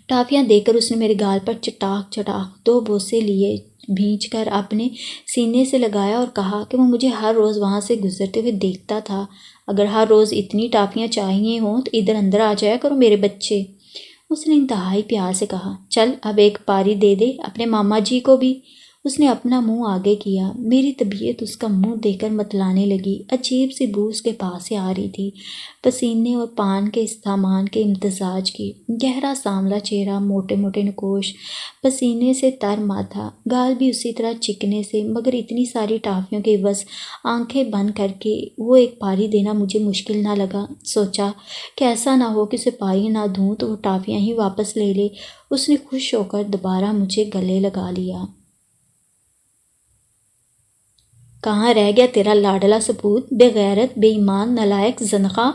ٹافیاں دے کر اس نے میرے گال پر چٹاک چٹاک 2 بوسے لیے، بھینچ کر اپنے سینے سے لگایا اور کہا کہ وہ مجھے ہر روز وہاں سے گزرتے ہوئے دیکھتا تھا۔ اگر ہر روز اتنی ٹافیاں چاہیے ہوں تو ادھر اندر آ جایا کرو میرے بچے۔ اس نے انتہائی پیار سے کہا۔ چل اب ایک پاری دے دے اپنے ماما جی کو بھی۔ اس نے اپنا منہ آگے کیا۔ میری طبیعت اس کا منہ دیکھ کر متلانے لگی۔ عجیب سی بو اس کے پاس سے آ رہی تھی، پسینے اور پان کے استحمام کے امتزاج کی۔ گہرا سانولا چہرہ، موٹے موٹے نکوش، پسینے سے تر ماتھا، گال بھی اسی طرح چکنے سے، مگر اتنی ساری ٹافیوں کے عوض آنکھیں بند کر کے وہ ایک پاری دینا مجھے مشکل نہ لگا۔ سوچا کہ ایسا نہ ہو کہ اسے پاری نہ دوں تو وہ ٹافیاں ہی واپس لے لے۔ اس نے خوش ہو کر دوبارہ مجھے گلے لگا لیا۔ کہاں رہ گیا تیرا لاڈلا سپوت، بے غیرت، بے ایمان، نالائق، زنخواہ؟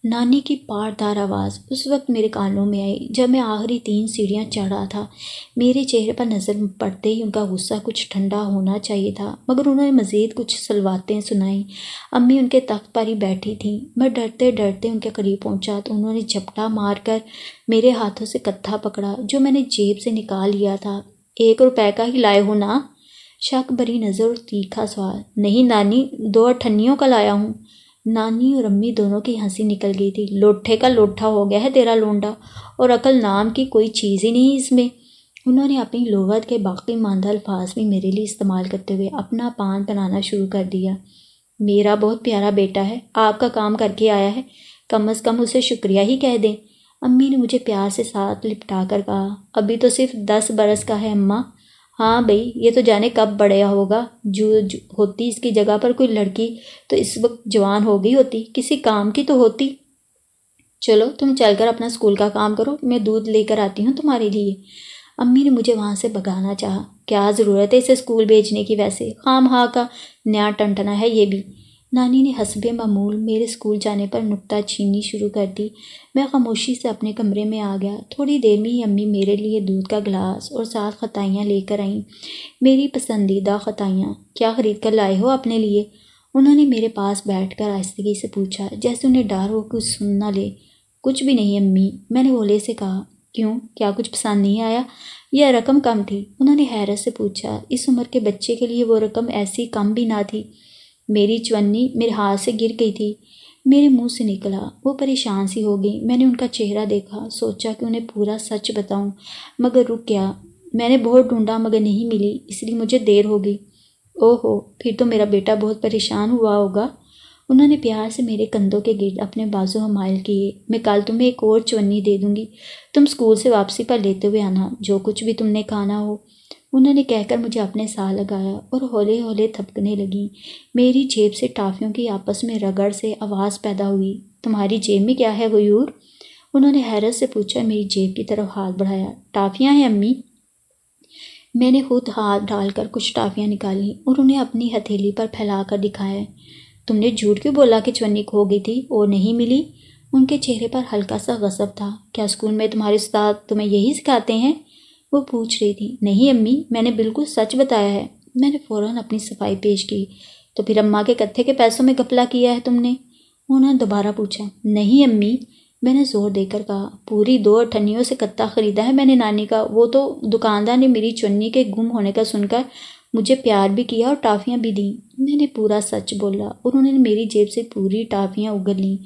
نانی کی پاردار آواز اس وقت میرے کانوں میں آئی جب میں آخری 3 سیڑھیاں چڑھ رہا تھا۔ میرے چہرے پر نظر پڑتے ہی ان کا غصہ کچھ ٹھنڈا ہونا چاہیے تھا، مگر انہوں نے مزید کچھ سلواتیں سنائیں۔ امی ان کے تخت پر ہی بیٹھی تھیں۔ میں ڈرتے ڈرتے ان کے قریب پہنچا تو انہوں نے جھپٹا مار کر میرے ہاتھوں سے کتھا پکڑا جو میں نے جیب سے نکال لیا تھا۔ 1 روپے کا ہی لائے ہو نا؟ شک بھری نظر اور تیکھا سوال۔ نہیں نانی، 2 اٹھنیوں کا لایا ہوں۔ نانی اور امی دونوں کی ہنسی نکل گئی تھی۔ لوٹھے کا لوٹھا ہو گیا ہے تیرا لونڈا، اور عقل نام کی کوئی چیز ہی نہیں اس میں۔ انہوں نے اپنی لغت کے باقی ماندہ الفاظ بھی میرے لیے استعمال کرتے ہوئے اپنا پان بنانا شروع کر دیا۔ میرا بہت پیارا بیٹا ہے، آپ کا کام کر کے آیا ہے، کم از کم اسے شکریہ ہی کہہ دیں۔ امی نے مجھے پیار سے ساتھ لپٹا کر کہا۔ ابھی تو صرف 10 برس کا ہے اماں۔ ہاں بھئی، یہ تو جانے کب بڑا ہوگا۔ جو ہوتی اس کی جگہ پر کوئی لڑکی تو اس وقت جوان ہو گئی ہوتی، کسی کام کی تو ہوتی۔ چلو تم چل کر اپنا اسکول کا کام کرو، میں دودھ لے کر آتی ہوں تمہارے لیے۔ امی نے مجھے وہاں سے بھگانا چاہا۔ کیا ضرورت ہے اسے اسکول بھیجنے کی، ویسے خواہ مخواہ کا نیا ٹنٹنا ہے یہ بھی۔ نانی نے حسب معمول میرے اسکول جانے پر نکتہ چینی شروع کر دی۔ میں خاموشی سے اپنے کمرے میں آ گیا۔ تھوڑی دیر میں ہی امی میرے لیے دودھ کا گلاس اور ساتھ خطائیاں لے کر آئیں، میری پسندیدہ خطائیاں۔ کیا خرید کر لائے ہو اپنے لیے؟ انہوں نے میرے پاس بیٹھ کر آہستگی سے پوچھا، جیسے انہیں ڈر ہو کچھ سن نہ لے۔ کچھ بھی نہیں امی، میں نے بولے سے کہا۔ کیوں، کیا کچھ پسند نہیں آیا یا رقم کم تھی؟ انہوں نے حیرت سے پوچھا۔ اس عمر کے بچے کے لیے وہ رقم ایسی کم بھی نہ تھی۔ میری چونی میرے ہاتھ سے گر گئی تھی، میرے منہ سے نکلا۔ وہ پریشان سی ہو گئی۔ میں نے ان کا چہرہ دیکھا، سوچا کہ انہیں پورا سچ بتاؤں، مگر رک گیا۔ میں نے بہت ڈھونڈا مگر نہیں ملی، اس لیے مجھے دیر ہو گئی۔ او ہو، پھر تو میرا بیٹا بہت پریشان ہوا ہوگا۔ انہوں نے پیار سے میرے کندھوں کے گرد اپنے بازو حمائل کیے۔ میں کل تمہیں ایک اور چونی دے دوں گی، تم اسکول سے واپسی پر لیتے ہوئے آنا، جو کچھ بھی تم نے کھانا ہو۔ انہوں نے کہہ کر مجھے اپنے ساتھ لگایا اور ہولے ہولے تھپکنے لگیں۔ میری جیب سے ٹافیوں کی آپس میں رگڑ سے آواز پیدا ہوئی۔ تمہاری جیب میں کیا ہے غیور؟ انہوں نے حیرت سے پوچھا۔ میری جیب کی طرف ہاتھ بڑھایا۔ ٹافیاں ہیں امی۔ میں نے خود ہاتھ ڈال کر کچھ ٹافیاں نکالیں اور انہیں اپنی ہتھیلی پر پھیلا کر دکھایا۔ تم نے جھوٹ کیوں بولا کہ چونی کھو گئی تھی اور نہیں ملی؟ ان کے چہرے پر ہلکا سا غضب تھا۔ کیا اسکول میں تمہارے استاد تمہیں یہی سکھاتے ہیں؟ وہ پوچھ رہی تھی۔ نہیں امی، میں نے بالکل سچ بتایا ہے۔ میں نے فوراً اپنی صفائی پیش کی۔ تو پھر اماں کے کتھے کے پیسوں میں گھپلا کیا ہے تم نے؟ انہوں نے دوبارہ پوچھا۔ نہیں امی، میں نے زور دے کر کہا۔ پوری 2 اٹھنیوں سے کتہ خریدا ہے میں نے نانی کا۔ وہ تو دکاندار نے میری چنی کے گم ہونے کا سن کر مجھے پیار بھی کیا اور ٹافیاں بھی دیں۔ میں نے پورا سچ بولا اور انہوں نے میری جیب سے پوری ٹافیاں اگل لیں۔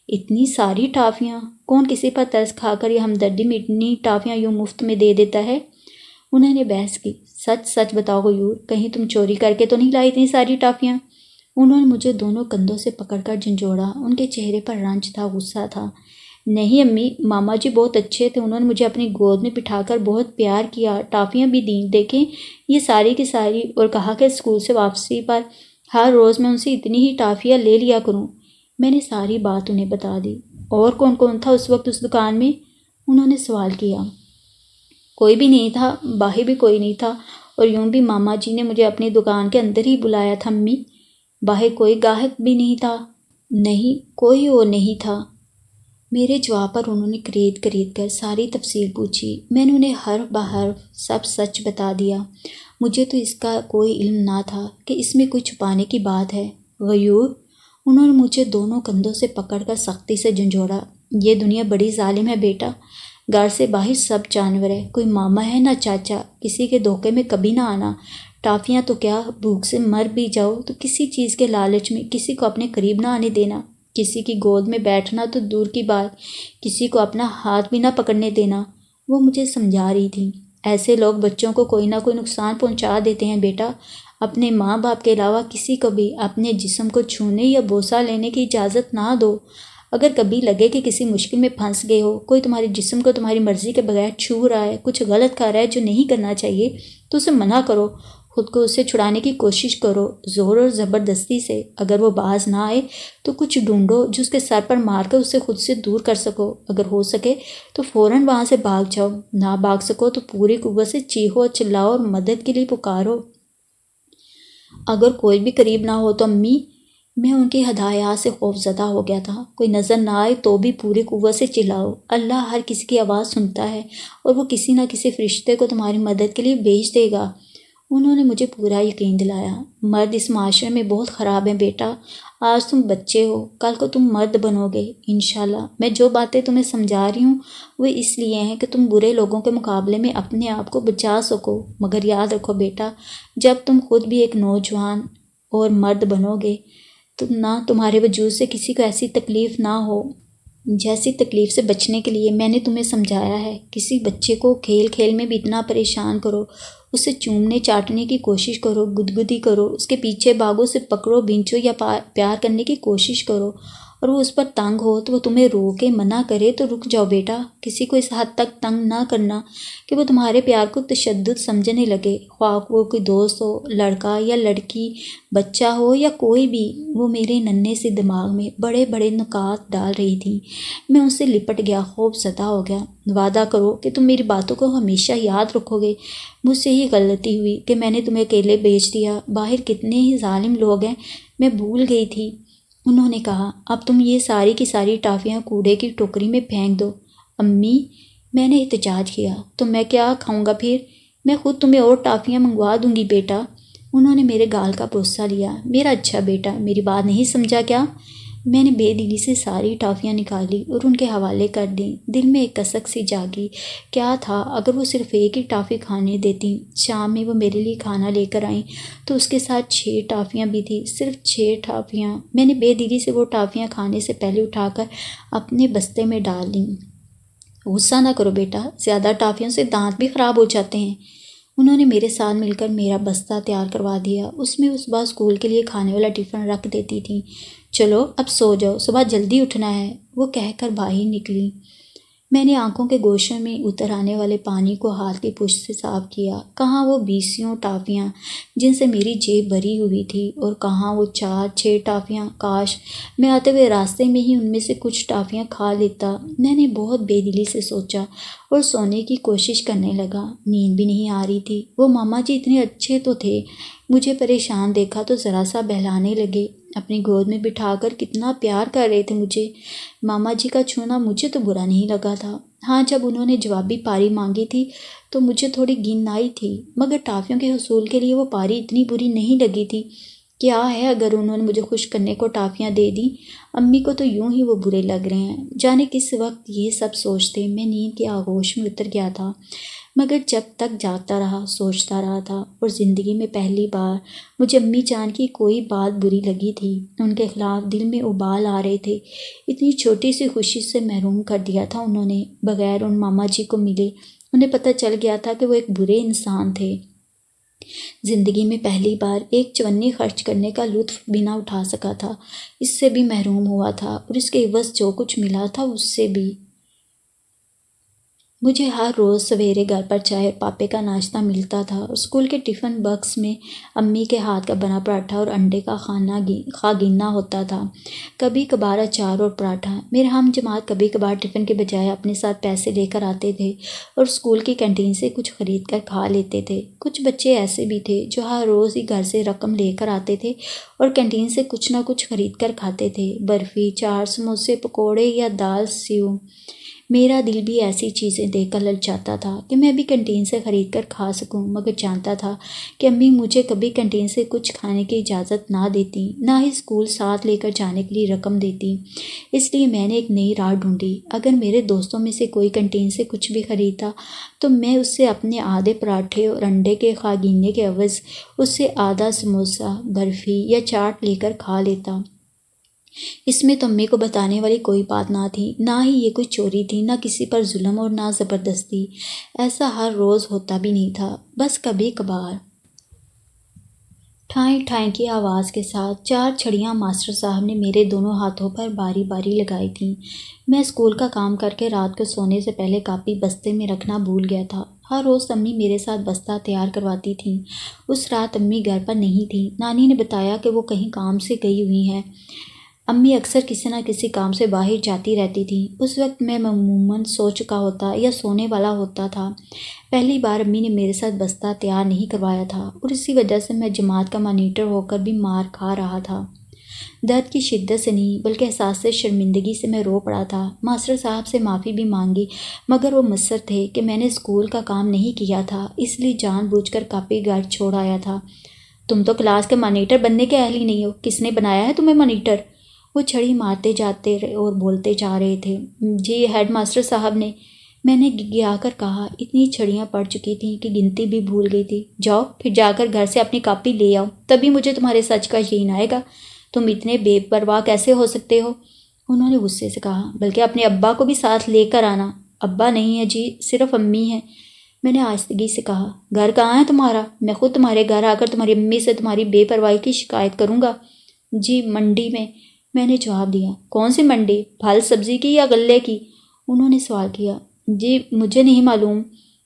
اتنی ساری ٹافیاں؟ کون کسی پر ترس کھا کر یا ہمدردی میں اتنی ٹافیاں یوں مفت میں دے دیتا ہے؟ انہوں نے بحث کی۔ سچ سچ بتاؤ غیور، کہیں تم چوری کر کے تو نہیں لائی اتنی ساری ٹافیاں؟ انہوں نے مجھے دونوں کندھوں سے پکڑ کر جھنجھوڑا۔ ان کے چہرے پر رنج تھا، غصہ تھا۔ نہیں امی، ماما جی بہت اچھے تھے، انہوں نے مجھے اپنی گود میں بٹھا کر بہت پیار کیا، ٹافیاں بھی دیں، دیکھیں یہ ساری کی ساری، اور کہا کہ اسکول سے واپسی پر ہر روز میں ان سے اتنی ہی ٹافیاں لے لیا کروں۔ میں نے ساری بات انہیں بتا دی۔ اور کون کون تھا اس وقت اس دکان میں؟ انہوں نے سوال کیا۔ کوئی بھی نہیں تھا، باہر بھی کوئی نہیں تھا، اور یوں بھی ماما جی نے مجھے اپنی دکان کے اندر ہی بلایا تھا امی۔ باہر کوئی گاہک بھی نہیں تھا؟ نہیں، کوئی اور نہیں تھا۔ میرے جواب پر انہوں نے کرید کرید کر ساری تفصیل پوچھی۔ میں نے انہیں حرف بحرف سب سچ بتا دیا۔ مجھے تو اس کا کوئی علم نہ تھا کہ اس میں کوئی چھپانے کی بات ہے۔ غیور، انہوں نے مجھے دونوں کندھوں سے پکڑ کر سختی سے جھنجھوڑا۔ یہ دنیا بڑی ظالم ہے بیٹا۔ گھر سے باہر سب جانور ہے، کوئی ماما ہے نہ چاچا، کسی کے دھوکے میں کبھی نہ آنا۔ ٹافیاں تو کیا، بھوک سے مر بھی جاؤ تو کسی چیز کے لالچ میں کسی کو اپنے قریب نہ آنے دینا، کسی کی گود میں بیٹھنا تو دور کی بات، کسی کو اپنا ہاتھ بھی نہ پکڑنے دینا۔ وہ مجھے سمجھا رہی تھی۔ ایسے لوگ بچوں کو کوئی نہ کوئی نقصان پہنچا دیتے ہیں بیٹا۔ اپنے ماں باپ کے علاوہ کسی کو بھی اپنے جسم کو چھونے یا بوسہ لینے کی اجازت نہ دو۔ اگر کبھی لگے کہ کسی مشکل میں پھنس گئے ہو، کوئی تمہارے جسم کو تمہاری مرضی کے بغیر چھو رہا ہے، کچھ غلط کر رہا ہے جو نہیں کرنا چاہیے، تو اسے منع کرو، خود کو اسے چھڑانے کی کوشش کرو، زور اور زبردستی سے۔ اگر وہ باز نہ آئے تو کچھ ڈھونڈو جو اس کے سر پر مار کر اسے خود سے دور کر سکو۔ اگر ہو سکے تو فوراً وہاں سے بھاگ جاؤ، نہ بھاگ سکو تو پوری قوت سے چیخو، چلاؤ اور مدد کے لیے پکارو۔ اگر کوئی بھی قریب نہ ہو تو امی، میں ان کی ہدایات سے خوف زدہ ہو گیا تھا۔ کوئی نظر نہ آئے تو بھی پوری قوت سے چلاؤ، اللہ ہر کسی کی آواز سنتا ہے اور وہ کسی نہ کسی فرشتے کو تمہاری مدد کے لیے بھیج دے گا۔ انہوں نے مجھے پورا یقین دلایا۔ مرد اس معاشرے میں بہت خراب ہیں بیٹا۔ آج تم بچے ہو، کل کو تم مرد بنو گے انشاءاللہ۔ میں جو باتیں تمہیں سمجھا رہی ہوں وہ اس لیے ہیں کہ تم برے لوگوں کے مقابلے میں اپنے آپ کو بچا سکو۔ مگر یاد رکھو بیٹا، جب تم خود بھی ایک نوجوان اور مرد بنو گے تو نہ تمہارے وجود سے کسی کو ایسی تکلیف نہ ہو جیسی تکلیف سے بچنے کے لیے میں نے تمہیں سمجھایا ہے۔ کسی بچے کو کھیل کھیل میں بھی اتنا پریشان کرو، اسے چومنے چاٹنے کی کوشش کرو، گدگدی کرو، اس کے پیچھے بھاگو، اسے پکڑو بھینچو یا پیار کرنے کی کوشش کرو، اور وہ اس پر تنگ ہو تو وہ تمہیں روکے منع کرے تو رک جاؤ بیٹا۔ کسی کو اس حد تک تنگ نہ کرنا کہ وہ تمہارے پیار کو تشدد سمجھنے لگے، خواہ وہ کوئی دوست ہو، لڑکا یا لڑکی، بچہ ہو یا کوئی بھی۔ وہ میرے ننھے سے دماغ میں بڑے بڑے نکات ڈال رہی تھی۔ میں ان سے لپٹ گیا، خوف زدہ ہو گیا۔ وعدہ کرو کہ تم میری باتوں کو ہمیشہ یاد رکھو گے۔ مجھ سے ہی غلطی ہوئی کہ میں نے تمہیں اکیلے بھیج دیا، باہر کتنے ہی ظالم لوگ ہیں، میں بھول گئی تھی۔ انہوں نے کہا، اب تم یہ ساری کی ساری ٹافیاں کوڑے کی ٹوکری میں پھینک دو۔ امی، میں نے احتجاج کیا، تو میں کیا کھاؤں گا پھر؟ میں خود تمہیں اور ٹافیاں منگوا دوں گی بیٹا۔ انہوں نے میرے گال کا بوسہ لیا۔ میرا اچھا بیٹا، میری بات نہیں سمجھا کیا؟ میں نے بے دلی سے ساری ٹافیاں نکالی اور ان کے حوالے کر دیں۔ دل میں ایک کسک سی جاگی، کیا تھا اگر وہ صرف ایک ہی ٹافی کھانے دیتیں۔ شام میں وہ میرے لیے کھانا لے کر آئیں تو اس کے ساتھ 6 ٹافیاں بھی تھیں، صرف 6 ٹافیاں۔ میں نے بے دلی سے وہ ٹافیاں کھانے سے پہلے اٹھا کر اپنے بستے میں ڈال دیں۔ غصہ نہ کرو بیٹا، زیادہ ٹافیوں سے دانت بھی خراب ہو جاتے ہیں۔ انہوں نے میرے ساتھ مل کر میرا بستہ تیار کروا دیا۔ اس میں وہ صبح اسکول کے لیے کھانے والا ٹفن رکھ دیتی تھیں۔ چلو اب سو جاؤ، صبح جلدی اٹھنا ہے، وہ کہہ کر باہر نکلیں۔ میں نے آنکھوں کے گوشوں میں اتر آنے والے پانی کو ہاتھ کی پشت سے صاف کیا۔ کہاں وہ 20 ٹافیاں جن سے میری جیب بھری ہوئی تھی، اور کہاں وہ 4-6 ٹافیاں۔ کاش میں آتے ہوئے راستے میں ہی ان میں سے کچھ ٹافیاں کھا لیتا۔ میں نے بہت بے دلی سے سوچا اور سونے کی کوشش کرنے لگا۔ نیند بھی نہیں آ رہی تھی۔ وہ ماما جی اتنے اچھے تو تھے، مجھے پریشان دیکھا تو ذرا سا بہلانے لگے، اپنی گود میں بٹھا کر کتنا پیار کر رہے تھے مجھے۔ ماما جی کا چھونا مجھے تو برا نہیں لگا تھا۔ ہاں، جب انہوں نے جوابی پاری مانگی تھی تو مجھے تھوڑی گھن آئی تھی، مگر ٹافیوں کے حصول کے لیے وہ پاری اتنی بری نہیں لگی تھی۔ کیا ہے اگر انہوں نے مجھے خوش کرنے کو ٹافیاں دے دیں؟ امی کو تو یوں ہی وہ برے لگ رہے ہیں۔ جانے کس وقت یہ سب سوچتے میں نیند کے آغوش میں اتر گیا تھا، مگر جب تک جاگتا رہا سوچتا رہا تھا، اور زندگی میں پہلی بار مجھے امی جان کی کوئی بات بری لگی تھی۔ ان کے خلاف دل میں ابال آ رہے تھے۔ اتنی چھوٹی سی خوشی سے محروم کر دیا تھا انہوں نے، بغیر ان ماما جی کو ملے۔ انہیں پتہ چل گیا تھا کہ وہ ایک برے انسان تھے۔ زندگی میں پہلی بار ایک چونی خرچ کرنے کا لطف بھی نہ اٹھا سکا تھا، اس سے بھی محروم ہوا تھا، اور اس کے عوض جو کچھ ملا تھا اس سے بھی۔ مجھے ہر روز سویرے گھر پر چائے اور پاپے کا ناشتہ ملتا تھا، اور اسکول کے ٹفن باکس میں امی کے ہاتھ کا بنا پراٹھا اور انڈے کا خاگینہ ہوتا تھا، کبھی کبھار اچار اور پراٹھا۔ میرے ہم جماعت کبھی کبھار ٹفن کے بجائے اپنے ساتھ پیسے لے کر آتے تھے اور اسکول کی کینٹین سے کچھ خرید کر کھا لیتے تھے۔ کچھ بچے ایسے بھی تھے جو ہر روز ہی گھر سے رقم لے کر آتے تھے اور کینٹین سے کچھ نہ کچھ خرید کر کھاتے تھے، برفی، چاٹ، سموسے، پکوڑے یا دال سیو۔ میرا دل بھی ایسی چیزیں دیکھ کر للچاتا تھا کہ میں بھی کینٹین سے خرید کر کھا سکوں، مگر جانتا تھا کہ امی مجھے کبھی کینٹین سے کچھ کھانے کی اجازت نہ دیتی، نہ ہی اسکول ساتھ لے کر جانے کے لیے رقم دیتی۔ اس لیے میں نے ایک نئی راہ ڈھونڈی۔ اگر میرے دوستوں میں سے کوئی کینٹین سے کچھ بھی خریدتا تو میں اس سے اپنے آدھے پراٹھے اور انڈے کے خاگینے کے عوض اس سے آدھا سموسہ، برفی یا چاٹ لے کر کھا لیتا۔ اس میں تو امی کو بتانے والی کوئی بات نہ تھی، نہ ہی یہ کوئی چوری تھی، نہ کسی پر ظلم اور نہ زبردستی۔ ایسا ہر روز ہوتا بھی نہیں تھا، بس کبھی کبھار۔ ٹھائیں ٹھائیں کی آواز کے ساتھ 4 چھڑیاں ماسٹر صاحب نے میرے دونوں ہاتھوں پر باری باری لگائی تھیں۔ میں اسکول کا کام کر کے رات کو سونے سے پہلے کاپی بستے میں رکھنا بھول گیا تھا۔ ہر روز امی میرے ساتھ بستہ تیار کرواتی تھیں۔ اس رات امی گھر پر نہیں تھیں۔ نانی نے بتایا کہ وہ کہیں کام سے گئی ہوئی ہیں۔ امی اکثر کسی نہ کسی کام سے باہر جاتی رہتی تھیں۔ اس وقت میں عموماً سو چکا ہوتا یا سونے والا ہوتا تھا۔ پہلی بار امی نے میرے ساتھ بستہ تیار نہیں کروایا تھا، اور اسی وجہ سے میں جماعت کا مانیٹر ہو کر بھی مار کھا رہا تھا۔ درد کی شدت سے نہیں بلکہ احساس شرمندگی سے میں رو پڑا تھا۔ ماسٹر صاحب سے معافی بھی مانگی، مگر وہ مصر تھے کہ میں نے اسکول کا کام نہیں کیا تھا، اس لیے جان بوجھ کر کاپی گھر چھوڑ آیا تھا۔ تم تو کلاس کے مانیٹر بننے کے اہل ہی نہیں ہو، کس نے بنایا ہے تمہیں مانیٹر؟ وہ چھڑی مارتے جاتے اور بولتے جا رہے تھے۔ جی ہیڈ ماسٹر صاحب نے، میں نے گگیا کر کہا۔ اتنی چھڑیاں پڑ چکی تھیں کہ گنتی بھی بھول گئی تھی۔ جاؤ پھر جا کر گھر سے اپنی کاپی لے آؤ، تبھی مجھے تمہارے سچ کا یقین آئے گا۔ تم اتنے بے پرواہ کیسے ہو سکتے ہو؟ انہوں نے غصے سے کہا۔ بلکہ اپنے ابا کو بھی ساتھ لے کر آنا۔ ابا نہیں ہے جی، صرف امی ہیں، میں نے آہستگی سے کہا۔ گھر کہاں ہے تمہارا؟ میں خود تمہارے گھر آ کر تمہاری امی سے تمہاری بے پرواہی کی شکایت کروں گا۔ جی منڈی میں نے جواب دیا۔ کون سی منڈی؟ پھل سبزی کی یا غلے کی؟ انہوں نے سوال کیا۔ جی مجھے نہیں معلوم۔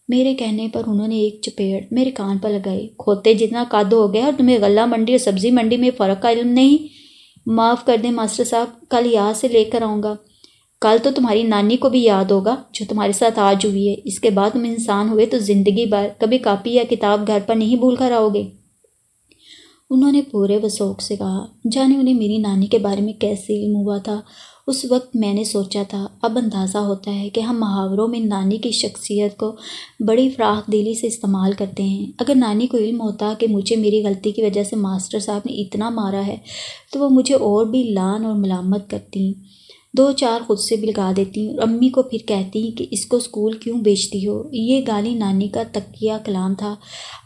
میرے کہنے پر انہوں نے ایک چپیڑ میرے کان پر لگائی۔ کھوتے جتنا قد ہو گیا اور تمہیں غلہ منڈی اور سبزی منڈی میں فرق کا علم نہیں؟ معاف کر دیں ماسٹر صاحب، کل یاد سے لے کر آؤں گا۔ کل تو تمہاری نانی کو بھی یاد ہوگا جو تمہارے ساتھ آج ہوئی ہے۔ اس کے بعد تم انسان ہوئے تو زندگی بھر کبھی کاپی یا کتاب گھر پر نہیں بھول کر آؤ گے۔ انہوں نے پورے وثوق سے کہا۔ جانے انہیں میری نانی کے بارے میں کیسے علم ہوا تھا؟ اس وقت میں نے سوچا تھا، اب اندازہ ہوتا ہے کہ ہم محاوروں میں نانی کی شخصیت کو بڑی فراخ دلی سے استعمال کرتے ہیں۔ اگر نانی کو علم ہوتا کہ مجھے میری غلطی کی وجہ سے ماسٹر صاحب نے اتنا مارا ہے تو وہ مجھے اور بھی لعن اور ملامت کرتی، 2-4 خود سے بھی لگا دیتی اور امی کو پھر کہتی کہ اس کو اسکول کیوں بھیجتی ہو۔ یہ گالی نانی کا تقیہ کلام تھا۔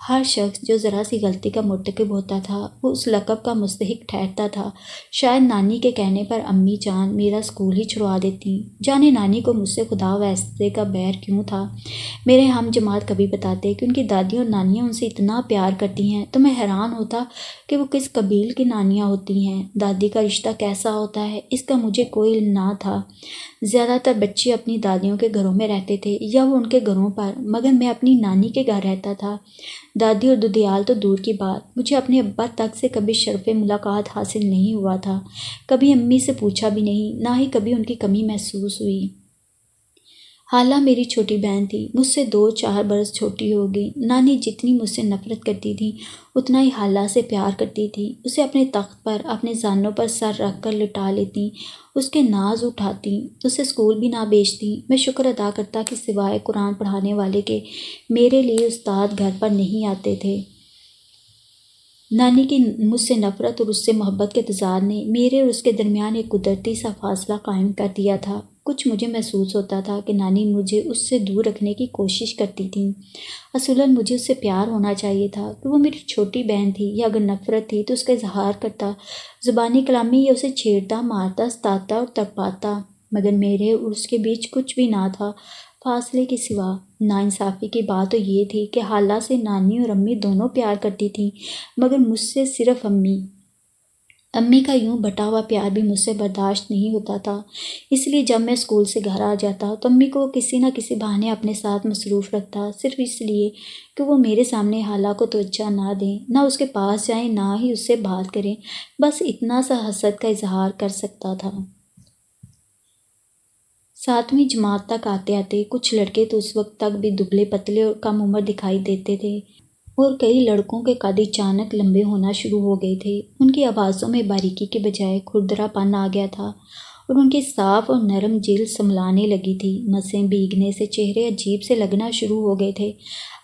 ہر شخص جو ذرا سی غلطی کا مرتکب ہوتا تھا وہ اس لقب کا مستحق ٹھہرتا تھا۔ شاید نانی کے کہنے پر امی جان میرا اسکول ہی چھڑوا دیتی۔ جانے نانی کو مجھ سے خدا واسطے کا بیر کیوں تھا؟ میرے ہم جماعت کبھی بتاتے کہ ان کی دادی اور نانیاں ان سے اتنا پیار کرتی ہیں تو میں حیران ہوتا کہ وہ کس قبیل کی نانیاں ہوتی ہیں، دادی کا رشتہ کیسا ہوتا ہے، اس کا مجھے کوئی علم نہ تھا۔ زیادہ تر بچے اپنی دادیوں کے گھروں میں رہتے تھے یا وہ ان کے گھروں پر، مگر میں اپنی نانی کے گھر رہتا تھا۔ دادی اور ددیال تو دور کی بات، مجھے اپنے ابا تک سے کبھی شرف ملاقات حاصل نہیں ہوا تھا، کبھی امی سے پوچھا بھی نہیں، نہ ہی کبھی ان کی کمی محسوس ہوئی۔ حالہ میری چھوٹی بہن تھی، مجھ سے 2-4 برس چھوٹی ہوگی۔ نانی جتنی مجھ سے نفرت کرتی تھی اتنا ہی حالہ سے پیار کرتی تھی، اسے اپنے تخت پر اپنے زانوں پر سر رکھ کر لٹا لیتی، اس کے ناز اٹھاتی، اسے اسکول بھی نہ بھیجتی۔ میں شکر ادا کرتا کہ سوائے قرآن پڑھانے والے کے میرے لیے استاد گھر پر نہیں آتے تھے۔ نانی کی مجھ سے نفرت اور اس سے محبت کے تضاد نے میرے اور اس کے درمیان ایک قدرتی سا فاصلہ قائم کر دیا تھا۔ کچھ مجھے محسوس ہوتا تھا کہ نانی مجھے اس سے دور رکھنے کی کوشش کرتی تھیں۔ اصولاً مجھے اس سے پیار ہونا چاہیے تھا کہ وہ میری چھوٹی بہن تھی، یا اگر نفرت تھی تو اس کا اظہار کرتا، زبانی کلامی یا اسے چھیڑتا، مارتا، ستاتا اور تڑپاتا، مگر میرے اور اس کے بیچ کچھ بھی نہ تھا فاصلے کے سوا۔ ناانصافی کی بات تو یہ تھی کہ حالہ سے نانی اور امی دونوں پیار کرتی تھیں، مگر مجھ سے صرف امی۔ امی کا یوں بٹا ہوا پیار بھی مجھ سے برداشت نہیں ہوتا تھا، اس لیے جب میں اسکول سے گھر آ جاتا تو امی کو کسی نہ کسی بہانے اپنے ساتھ مصروف رکھتا، صرف اس لیے کہ وہ میرے سامنے حالہ کو توجہ نہ دیں، نہ اس کے پاس جائیں، نہ ہی اس سے بات کریں، بس اتنا سا حسد کا اظہار کر سکتا تھا۔ 7ویں جماعت تک آتے آتے کچھ لڑکے تو اس وقت تک بھی دبلے پتلے اور کم عمر دکھائی دیتے تھے، اور کئی لڑکوں کے قد اچانک لمبے ہونا شروع ہو گئے تھے۔ ان کی آوازوں میں باریکی کے بجائے کھردرا پن آ گیا تھا، اور ان کی صاف اور نرم جلد سنبھلانے لگی تھی۔ نسیں بھیگنے سے چہرے عجیب سے لگنا شروع ہو گئے تھے،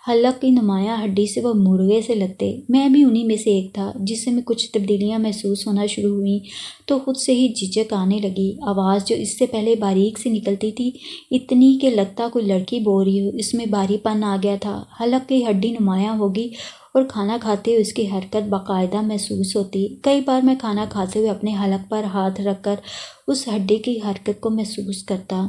حلق کی نمایاں ہڈی سے وہ مرغے سے لگتے۔ میں بھی انہی میں سے ایک تھا، جس میں کچھ تبدیلیاں محسوس ہونا شروع ہوئیں تو خود سے ہی جھجک آنے لگی۔ آواز جو اس سے پہلے باریک سی نکلتی تھی، اتنی کہ لگتا کوئی لڑکی بول رہی ہو، اس میں بھاری پن آ گیا تھا۔ حلق کی ہڈی نمایاں ہوگی اور کھانا کھاتے ہوئے اس کی حرکت باقاعدہ محسوس ہوتی۔ کئی بار میں کھانا کھاتے ہوئے اپنے حلق پر ہاتھ رکھ کر اس ہڈی کی حرکت کو محسوس کرتا۔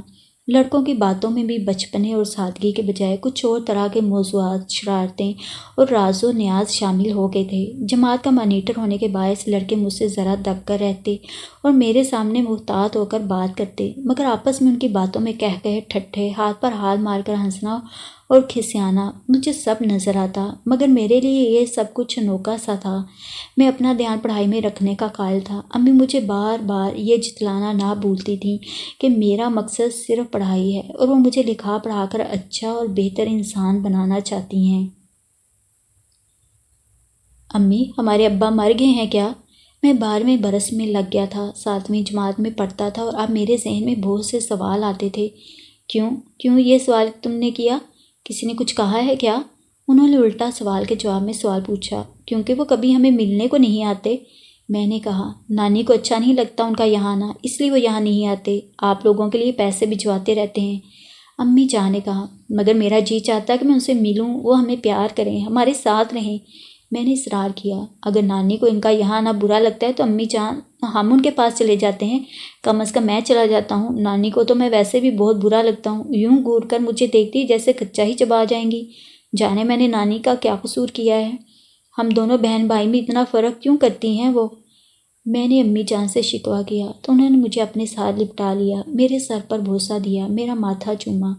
لڑکوں کی باتوں میں بھی بچپنے اور سادگی کے بجائے کچھ اور طرح کے موضوعات، شرارتیں اور راز و نیاز شامل ہو گئے تھے۔ جماعت کا مانیٹر ہونے کے باعث لڑکے مجھ سے ذرا دب کر رہتے اور میرے سامنے محتاط ہو کر بات کرتے، مگر آپس میں ان کی باتوں میں قہقہے، ٹھٹھے، ہاتھ پر ہاتھ مار کر ہنسنا اور کھسیانا مجھے سب نظر آتا، مگر میرے لیے یہ سب کچھ انوکھا سا تھا۔ میں اپنا دھیان پڑھائی میں رکھنے کا قائل تھا۔ امی مجھے بار بار یہ جتلانا نہ بھولتی تھیں کہ میرا مقصد صرف پڑھائی ہے، اور وہ مجھے لکھا پڑھا کر اچھا اور بہتر انسان بنانا چاہتی ہیں۔ امی، ہمارے ابا مر گئے ہیں کیا؟ میں 12ویں برس میں لگ گیا تھا، 7ویں جماعت میں پڑھتا تھا، اور اب میرے ذہن میں بہت سے سوال آتے تھے۔ کیوں یہ سوال تم نے کیا؟ کسی نے کچھ کہا ہے کیا؟ انہوں نے الٹا سوال کے جواب میں سوال پوچھا۔ کیونکہ وہ کبھی ہمیں ملنے کو نہیں آتے۔ میں نے کہا، نانی کو اچھا نہیں لگتا ان کا یہاں آنا، اس لیے وہ یہاں نہیں آتے، آپ لوگوں کے لیے پیسے بھجواتے رہتے ہیں۔ امی جان نے کہا، مگر میرا جی چاہتا ہے کہ میں ان سے ملوں، وہ ہمیں پیار کریں، ہمارے ساتھ رہیں۔ میں نے اصرار کیا، اگر نانی کو ان کا یہاں آنا برا لگتا ہے تو امی جان، ہم ان کے پاس چلے جاتے ہیں، کم از کم میں چلا جاتا ہوں، نانی کو تو میں ویسے بھی بہت برا لگتا ہوں، یوں گور کر مجھے دیکھتی جیسے کچا ہی چبا جائیں گی۔ جانے میں نے نانی کا کیا قصور کیا ہے؟ ہم دونوں بہن بھائی میں اتنا فرق کیوں کرتی ہیں وہ؟ میں نے امی جان سے شکوہ کیا تو انہوں نے مجھے اپنے ساتھ لپٹا لیا، میرے سر پر بوسہ دیا، میرا ماتھا چوما۔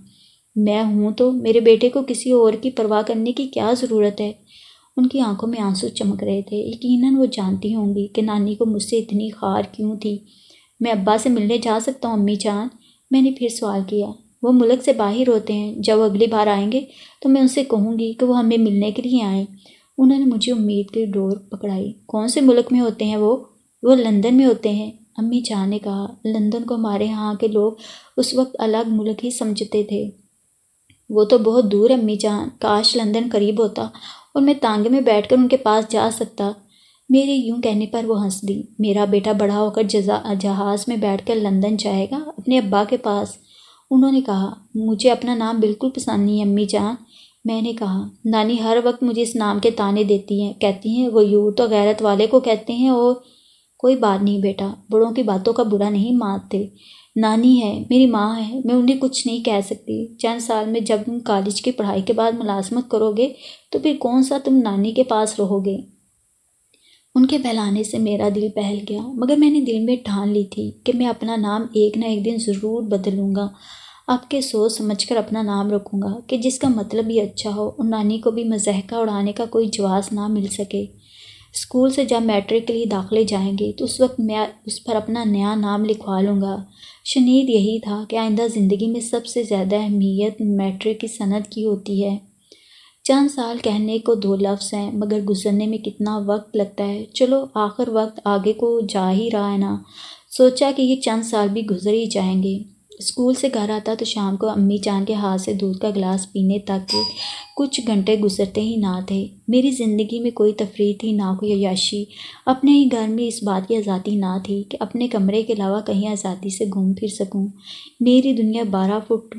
میں ہوں تو میرے بیٹے کو کسی اور کی پرواہ کرنے کی کیا ضرورت ہے؟ ان کی آنکھوں میں آنسو چمک رہے تھے، یقیناً وہ جانتی ہوں گی کہ نانی کو مجھ سے اتنی خار کیوں تھی۔ میں ابا سے ملنے جا سکتا ہوں امی جان؟ میں نے پھر سوال کیا۔ وہ ملک سے باہر ہوتے ہیں، جب وہ اگلی بار آئیں گے تو میں ان سے کہوں گی کہ وہ ہمیں ملنے کے لیے آئیں۔ انہوں نے مجھے امید کی ڈور پکڑائی۔ کون سے ملک میں ہوتے ہیں وہ لندن میں ہوتے ہیں، امی جان نے کہا۔ لندن کو ہمارے ہاں کے لوگ اس وقت الگ ملک ہی سمجھتے تھے۔ وہ تو بہت دور ہے امی جان، کاش لندن قریب ہوتا اور میں تانگے میں بیٹھ کر ان کے پاس جا سکتا۔ میرے یوں کہنے پر وہ ہنس دی۔ میرا بیٹا بڑا ہو کر جہاز میں بیٹھ کر لندن جائے گا اپنے ابا کے پاس، انہوں نے کہا۔ مجھے اپنا نام بالکل پسند نہیں ہے امی جان، میں نے کہا۔ نانی ہر وقت مجھے اس نام کے طعنے دیتی ہیں، کہتی ہیں وہ یوں تو غیرت والے کو کہتے ہیں، اور کوئی بات نہیں بیٹا، بڑوں کی باتوں کا برا نہیں مانتے۔ نانی ہے، میری ماں ہے، میں انہیں کچھ نہیں کہہ سکتی۔ چند سال میں جب تم کالج کی پڑھائی کے بعد ملازمت کرو گے تو پھر کون سا تم نانی کے پاس رہو گے؟ ان کے بہلانے سے میرا دل بہل گیا، مگر میں نے دل میں ٹھان لی تھی کہ میں اپنا نام ایک نہ ایک دن ضرور بدلوں گا۔ اب کے سوچ سمجھ کر اپنا نام رکھوں گا کہ جس کا مطلب بھی اچھا ہو اور نانی کو بھی مضحکہ اڑانے کا کوئی جواز نہ مل سکے۔ اسکول سے جب میٹرک کے لیے داخلے جائیں گے تو اس وقت میں اس پر اپنا نیا نام لکھوا لوں گا۔ شنید یہی تھا کہ آئندہ زندگی میں سب سے زیادہ اہمیت میٹرک کی سند کی ہوتی ہے۔ چند سال کہنے کو دو لفظ ہیں، مگر گزرنے میں کتنا وقت لگتا ہے۔ چلو آخر وقت آگے کو جا ہی رہا ہے نا، سوچا کہ یہ چند سال بھی گزر ہی جائیں گے۔ اسکول سے گھر آتا تو شام کو امی جان کے ہاتھ سے دودھ کا گلاس پینے تک کے کچھ گھنٹے گزرتے ہی نہ تھے۔ میری زندگی میں کوئی تفریح تھی، نہ کوئی عیاشی۔ اپنے ہی گھر میں اس بات کی آزادی نہ تھی کہ اپنے کمرے کے علاوہ کہیں آزادی سے گھوم پھر سکوں۔ میری دنیا 12 فٹ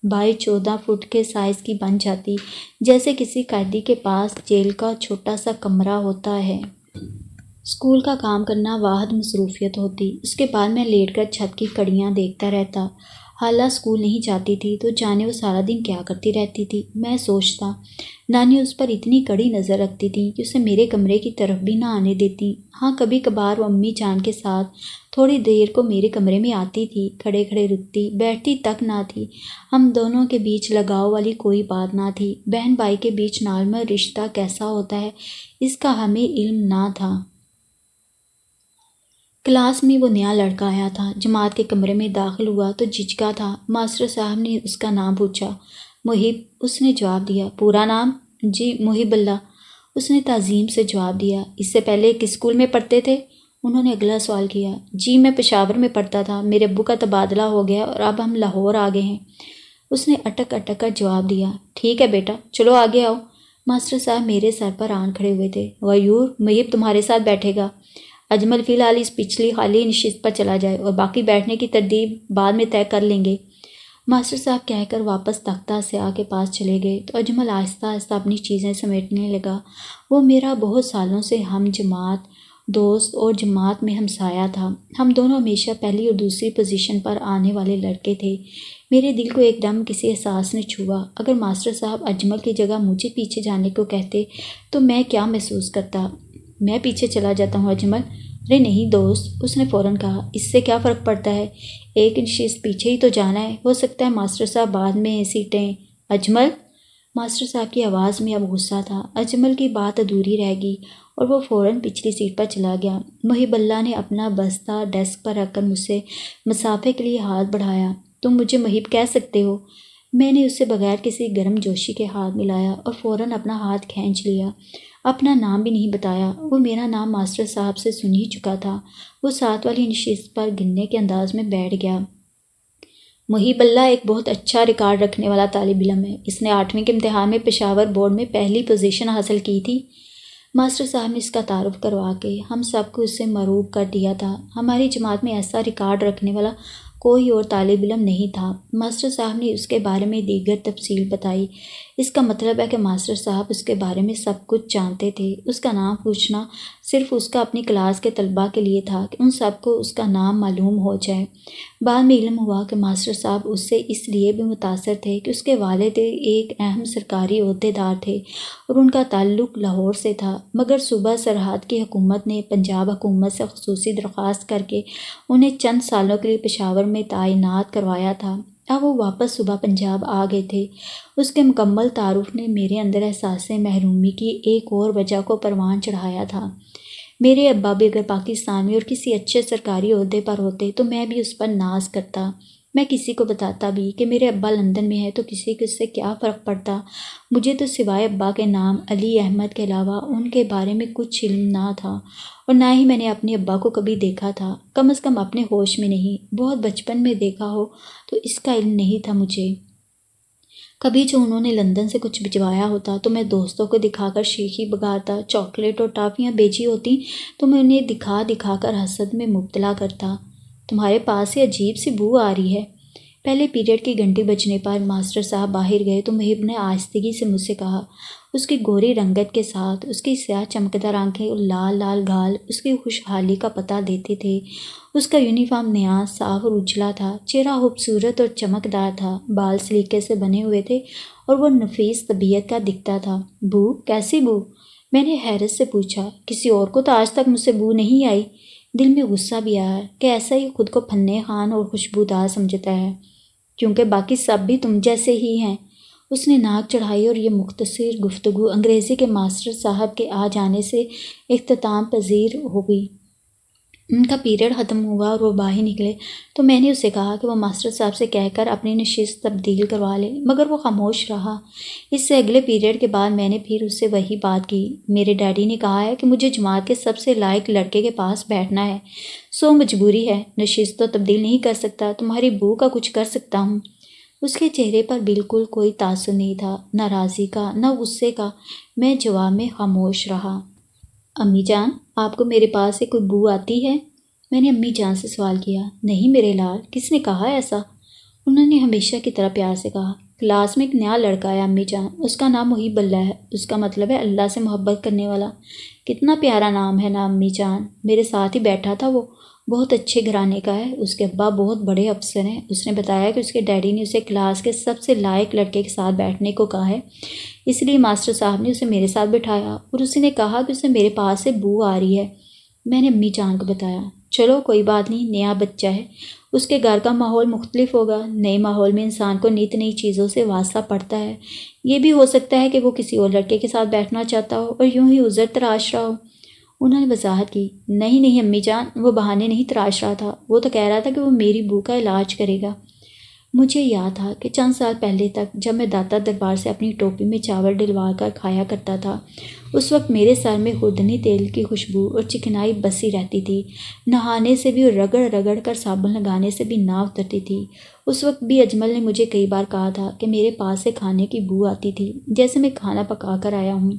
بائی 14 فٹ کے سائز کی بن جاتی، جیسے کسی قیدی کے پاس جیل کا چھوٹا سا کمرہ ہوتا ہے۔ اسکول کا کام کرنا واحد مصروفیت ہوتی، اس کے بعد میں لیٹ کر چھت کی کڑیاں دیکھتا رہتا۔ حالہ اسکول نہیں جاتی تھی تو جانے وہ سارا دن کیا کرتی رہتی تھی۔ میں سوچتا، نانی اس پر اتنی کڑی نظر رکھتی تھی کہ اسے میرے کمرے کی طرف بھی نہ آنے دیتی۔ ہاں کبھی کبھار وہ امی جان کے ساتھ تھوڑی دیر کو میرے کمرے میں آتی تھی، کھڑے کھڑے رکتی، بیٹھتی تک نہ تھی۔ ہم دونوں کے بیچ لگاؤ والی کوئی بات نہ تھی۔ بہن بھائی کے بیچ نارمل رشتہ کیسا ہوتا ہے اس کا ہمیں علم نہ تھا۔ کلاس میں وہ نیا لڑکا آیا تھا، جماعت کے کمرے میں داخل ہوا تو جھجکا تھا۔ ماسٹر صاحب نے اس کا نام پوچھا۔ محب، اس نے جواب دیا۔ پورا نام؟ جی محب اللہ، اس نے تعظیم سے جواب دیا۔ اس سے پہلے کس اسکول میں پڑھتے تھے؟ انہوں نے اگلا سوال کیا۔ جی میں پشاور میں پڑھتا تھا، میرے ابو کا تبادلہ ہو گیا اور اب ہم لاہور آ گئے ہیں، اس نے اٹک اٹک کر جواب دیا۔ ٹھیک ہے بیٹا، چلو آگے آؤ۔ ماسٹر صاحب میرے سر پر آن کھڑے ہوئے تھے۔ غیور، محب تمہارے ساتھ بیٹھے گا۔ اجمل فی الحال اس پچھلی خالی نشست پر چلا جائے اور باقی بیٹھنے کی ترتیب بعد میں طے کر لیں گے۔ ماسٹر صاحب کہہ کر واپس تختہ سیاہ کے پاس چلے گئے تو اجمل آہستہ آہستہ اپنی چیزیں سمیٹنے لگا۔ وہ میرا بہت سالوں سے ہم جماعت دوست اور جماعت میں ہمسایہ تھا۔ ہم دونوں ہمیشہ پہلی اور دوسری پوزیشن پر آنے والے لڑکے تھے۔ میرے دل کو ایک دم کسی احساس نے چھوا۔ اگر ماسٹر صاحب اجمل کی جگہ مجھے پیچھے جانے کو کہتے تو میں کیا محسوس کرتا؟ میں پیچھے چلا جاتا ہوں اجمل۔ ارے نہیں دوست، اس نے فوراً کہا، اس سے کیا فرق پڑتا ہے، ایک نشست پیچھے ہی تو جانا ہے، ہو سکتا ہے ماسٹر صاحب بعد میں سیٹیں۔ اجمل، ماسٹر صاحب کی آواز میں اب غصہ تھا۔ اجمل کی بات ادھوری رہ گئی اور وہ فوراً پچھلی سیٹ پر چلا گیا۔ محب اللہ نے اپنا بستہ ڈیسک پر رکھ کر مجھ سے مسافے کے لیے ہاتھ بڑھایا۔ تم مجھے محب کہہ سکتے ہو۔ میں نے اسے بغیر کسی گرم جوشی کے ہاتھ ملایا اور فوراً اپنا ہاتھ کھینچ لیا۔ اپنا نام بھی نہیں بتایا۔ وہ میرا نام ماسٹر صاحب سے سن ہی چکا تھا۔ وہ ساتھ والی نشست پر گننے کے انداز میں بیٹھ گیا۔ محب اللہ ایک بہت اچھا ریکارڈ رکھنے والا طالب علم ہے، اس نے 8ویں کے امتحان میں پشاور بورڈ میں پہلی پوزیشن حاصل کی تھی۔ ماسٹر صاحب نے اس کا تعارف کروا کے ہم سب کو اس سے مروب کر دیا تھا۔ ہماری جماعت میں ایسا ریکارڈ رکھنے والا کوئی اور طالب علم نہیں تھا۔ ماسٹر صاحب نے اس کے بارے میں دیگر تفصیل بتائی۔ اس کا مطلب ہے کہ ماسٹر صاحب اس کے بارے میں سب کچھ جانتے تھے۔ اس کا نام پوچھنا صرف اس کا اپنی کلاس کے طلباء کے لیے تھا کہ ان سب کو اس کا نام معلوم ہو جائے۔ بعد میں علم ہوا کہ ماسٹر صاحب اس سے اس لیے بھی متاثر تھے کہ اس کے والد ایک اہم سرکاری عہدیدار تھے اور ان کا تعلق لاہور سے تھا، مگر صوبہ سرحد کی حکومت نے پنجاب حکومت سے خصوصی درخواست کر کے انہیں چند سالوں کے لیے پشاور میں تعینات کروایا تھا۔ اب وہ واپس صوبہ پنجاب آ گئے تھے۔ اس کے مکمل تعارف نے میرے اندر احساس محرومی کی ایک اور وجہ کو پروان چڑھایا تھا۔ میرے ابا بھی اگر پاکستان میں اور کسی اچھے سرکاری عہدے پر ہوتے تو میں بھی اس پر ناز کرتا۔ میں کسی کو بتاتا بھی کہ میرے ابا لندن میں ہے تو کسی کو اس سے کیا فرق پڑتا۔ مجھے تو سوائے ابا کے نام علی احمد کے علاوہ ان کے بارے میں کچھ علم نہ تھا، اور نہ ہی میں نے اپنے ابا کو کبھی دیکھا تھا، کم از کم اپنے ہوش میں نہیں۔ بہت بچپن میں دیکھا ہو تو اس کا علم نہیں تھا مجھے۔ کبھی جو انہوں نے لندن سے کچھ بھجوایا ہوتا تو میں دوستوں کو دکھا کر شیخی بگاڑتا، چاکلیٹ اور ٹافیاں بیچی ہوتی تو میں انہیں دکھا دکھا کر حسد میں مبتلا کرتا۔ تمہارے پاس سے عجیب سی بو آ رہی ہے۔ پہلے پیریڈ کی گھنٹی بجنے پر ماسٹر صاحب باہر گئے تو محب نے آہستگی سے مجھ سے کہا۔ اس کی گوری رنگت کے ساتھ اس کی سیاہ چمکدار آنکھیں اور لال لال گال اس کی خوشحالی کا پتہ دیتے تھے۔ اس کا یونیفارم نیا، صاف اور اجلا تھا، چہرہ خوبصورت اور چمکدار تھا، بال سلیقے سے بنے ہوئے تھے اور وہ نفیس طبیعت کا دکھتا تھا۔ بو کیسی بو؟ میں نے حیرت سے پوچھا۔ کسی اور کو تو آج تک مجھ سے بو نہیں آئی۔ دل میں غصہ بھی آیا کہ ایسا ہی خود کو فنِ خوان اور خوشبودار سمجھتا ہے، کیونکہ باقی سب بھی تم جیسے ہی ہیں۔ اس نے ناک چڑھائی اور یہ مختصر گفتگو انگریزی کے ماسٹر صاحب کے آ جانے سے اختتام پذیر ہو گئی۔ ان کا پیریڈ ختم ہوا اور وہ باہر نکلے تو میں نے اسے کہا کہ وہ ماسٹر صاحب سے کہہ کر اپنی نشست تبدیل کروا لے، مگر وہ خاموش رہا۔ اس سے اگلے پیریڈ کے بعد میں نے پھر اس سے وہی بات کی۔ میرے ڈیڈی نے کہا ہے کہ مجھے جماعت کے سب سے لائق لڑکے کے پاس بیٹھنا ہے، سو مجبوری ہے، نشست تو تبدیل نہیں کر سکتا، تمہاری بو کا کچھ کر سکتا ہوں۔ اس کے چہرے پر بالکل کوئی تاثر نہیں تھا، نہ راضی کا نہ غصے کا۔ میں جواب میں خاموش رہا۔ امی جان، آپ کو میرے پاس سے کوئی بو آتی ہے؟ میں نے امی جان سے سوال کیا۔ نہیں میرے لال، کس نے کہا ایسا؟ انہوں نے ہمیشہ کی طرح پیار سے کہا۔ کلاس میں ایک نیا لڑکا ہے امی جان، اس کا نام محب اللہ ہے، اس کا مطلب ہے اللہ سے محبت کرنے والا۔ کتنا پیارا نام ہے نا امی جان؟ میرے ساتھ ہی بیٹھا تھا وہ، بہت اچھے گھرانے کا ہے، اس کے ابا بہت بڑے افسر ہیں۔ اس نے بتایا کہ اس کے ڈیڈی نے اسے کلاس کے سب سے لائق لڑکے کے ساتھ بیٹھنے کو کہا ہے، اس لیے ماسٹر صاحب نے اسے میرے ساتھ بٹھایا اور اسی نے کہا کہ اسے میرے پاس سے بو آ رہی ہے۔ میں نے امی جان کو بتایا۔ چلو کوئی بات نہیں، نیا بچہ ہے، اس کے گھر کا ماحول مختلف ہوگا، نئے ماحول میں انسان کو نئی نئی چیزوں سے واسطہ پڑتا ہے، یہ بھی ہو سکتا ہے کہ وہ کسی اور لڑکے کے ساتھ بیٹھنا چاہتا ہو اور یوں ہی عذر تراش رہا ہو۔ انہوں نے وضاحت کی۔ نہیں نہیں امی جان، وہ بہانے نہیں تراش رہا تھا، وہ تو کہہ رہا تھا کہ وہ میری بو کا علاج کرے گا۔ مجھے یاد تھا کہ چند سال پہلے تک جب میں داتا دربار سے اپنی ٹوپی میں چاول ڈلوا کر کھایا کرتا تھا، اس وقت میرے سر میں خوردنی تیل کی خوشبو اور چکنائی بسی رہتی تھی، نہانے سے بھی اور رگڑ رگڑ کر صابن لگانے سے بھی نہ اترتی تھی۔ اس وقت بھی اجمل نے مجھے کئی بار کہا تھا کہ میرے پاس سے کھانے کی بو آتی تھی، جیسے میں کھانا پکا کر آیا ہوں،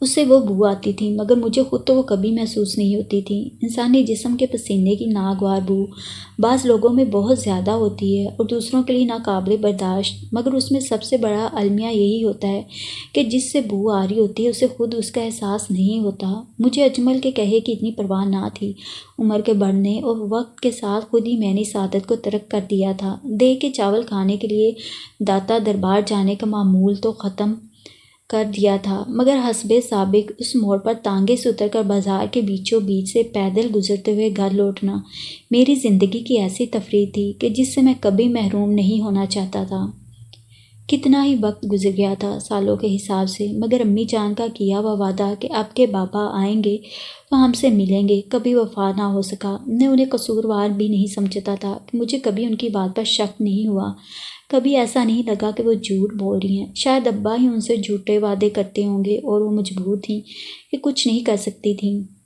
اس سے وہ بو آتی تھی، مگر مجھے خود تو وہ کبھی محسوس نہیں ہوتی تھی۔ انسانی جسم کے پسینے کی ناگوار بو بعض لوگوں میں بہت زیادہ ہوتی ہے اور دوسروں کے لیے ناقابل برداشت، مگر اس میں سب سے بڑا المیہ یہی ہوتا ہے کہ جس سے بو آ رہی ہوتی ہے اسے خود اس کا احساس نہیں ہوتا۔ مجھے اجمل کے کہے کی اتنی پرواہ نہ تھی۔ عمر کے بڑھنے اور وقت کے ساتھ خود ہی میں نے اس عادت کو ترک کر دیا تھا۔ دیکھ کے چاول کھانے کے لیے داتا دربار جانے کا معمول تو ختم کر دیا تھا، مگر حسب سابق اس موڑ پر تانگے سے اتر کر بازار کے بیچوں بیچ سے پیدل گزرتے ہوئے گھر لوٹنا میری زندگی کی ایسی تفریح تھی کہ جس سے میں کبھی محروم نہیں ہونا چاہتا تھا۔ کتنا ہی وقت گزر گیا تھا سالوں کے حساب سے، مگر امی جان کا کیا ہوا وعدہ کہ اب کے بابا آئیں گے تو ہم سے ملیں گے کبھی وفا نہ ہو سکا۔ میں انہیں قصوروار بھی نہیں سمجھتا تھا کہ مجھے کبھی ان کی بات پر شک نہیں ہوا، کبھی ایسا نہیں لگا کہ وہ جھوٹ بول رہی ہیں۔ شاید ابا ہی ان سے جھوٹے وعدے کرتے ہوں گے اور وہ مجبور تھیں کہ کچھ نہیں کر سکتی تھیں۔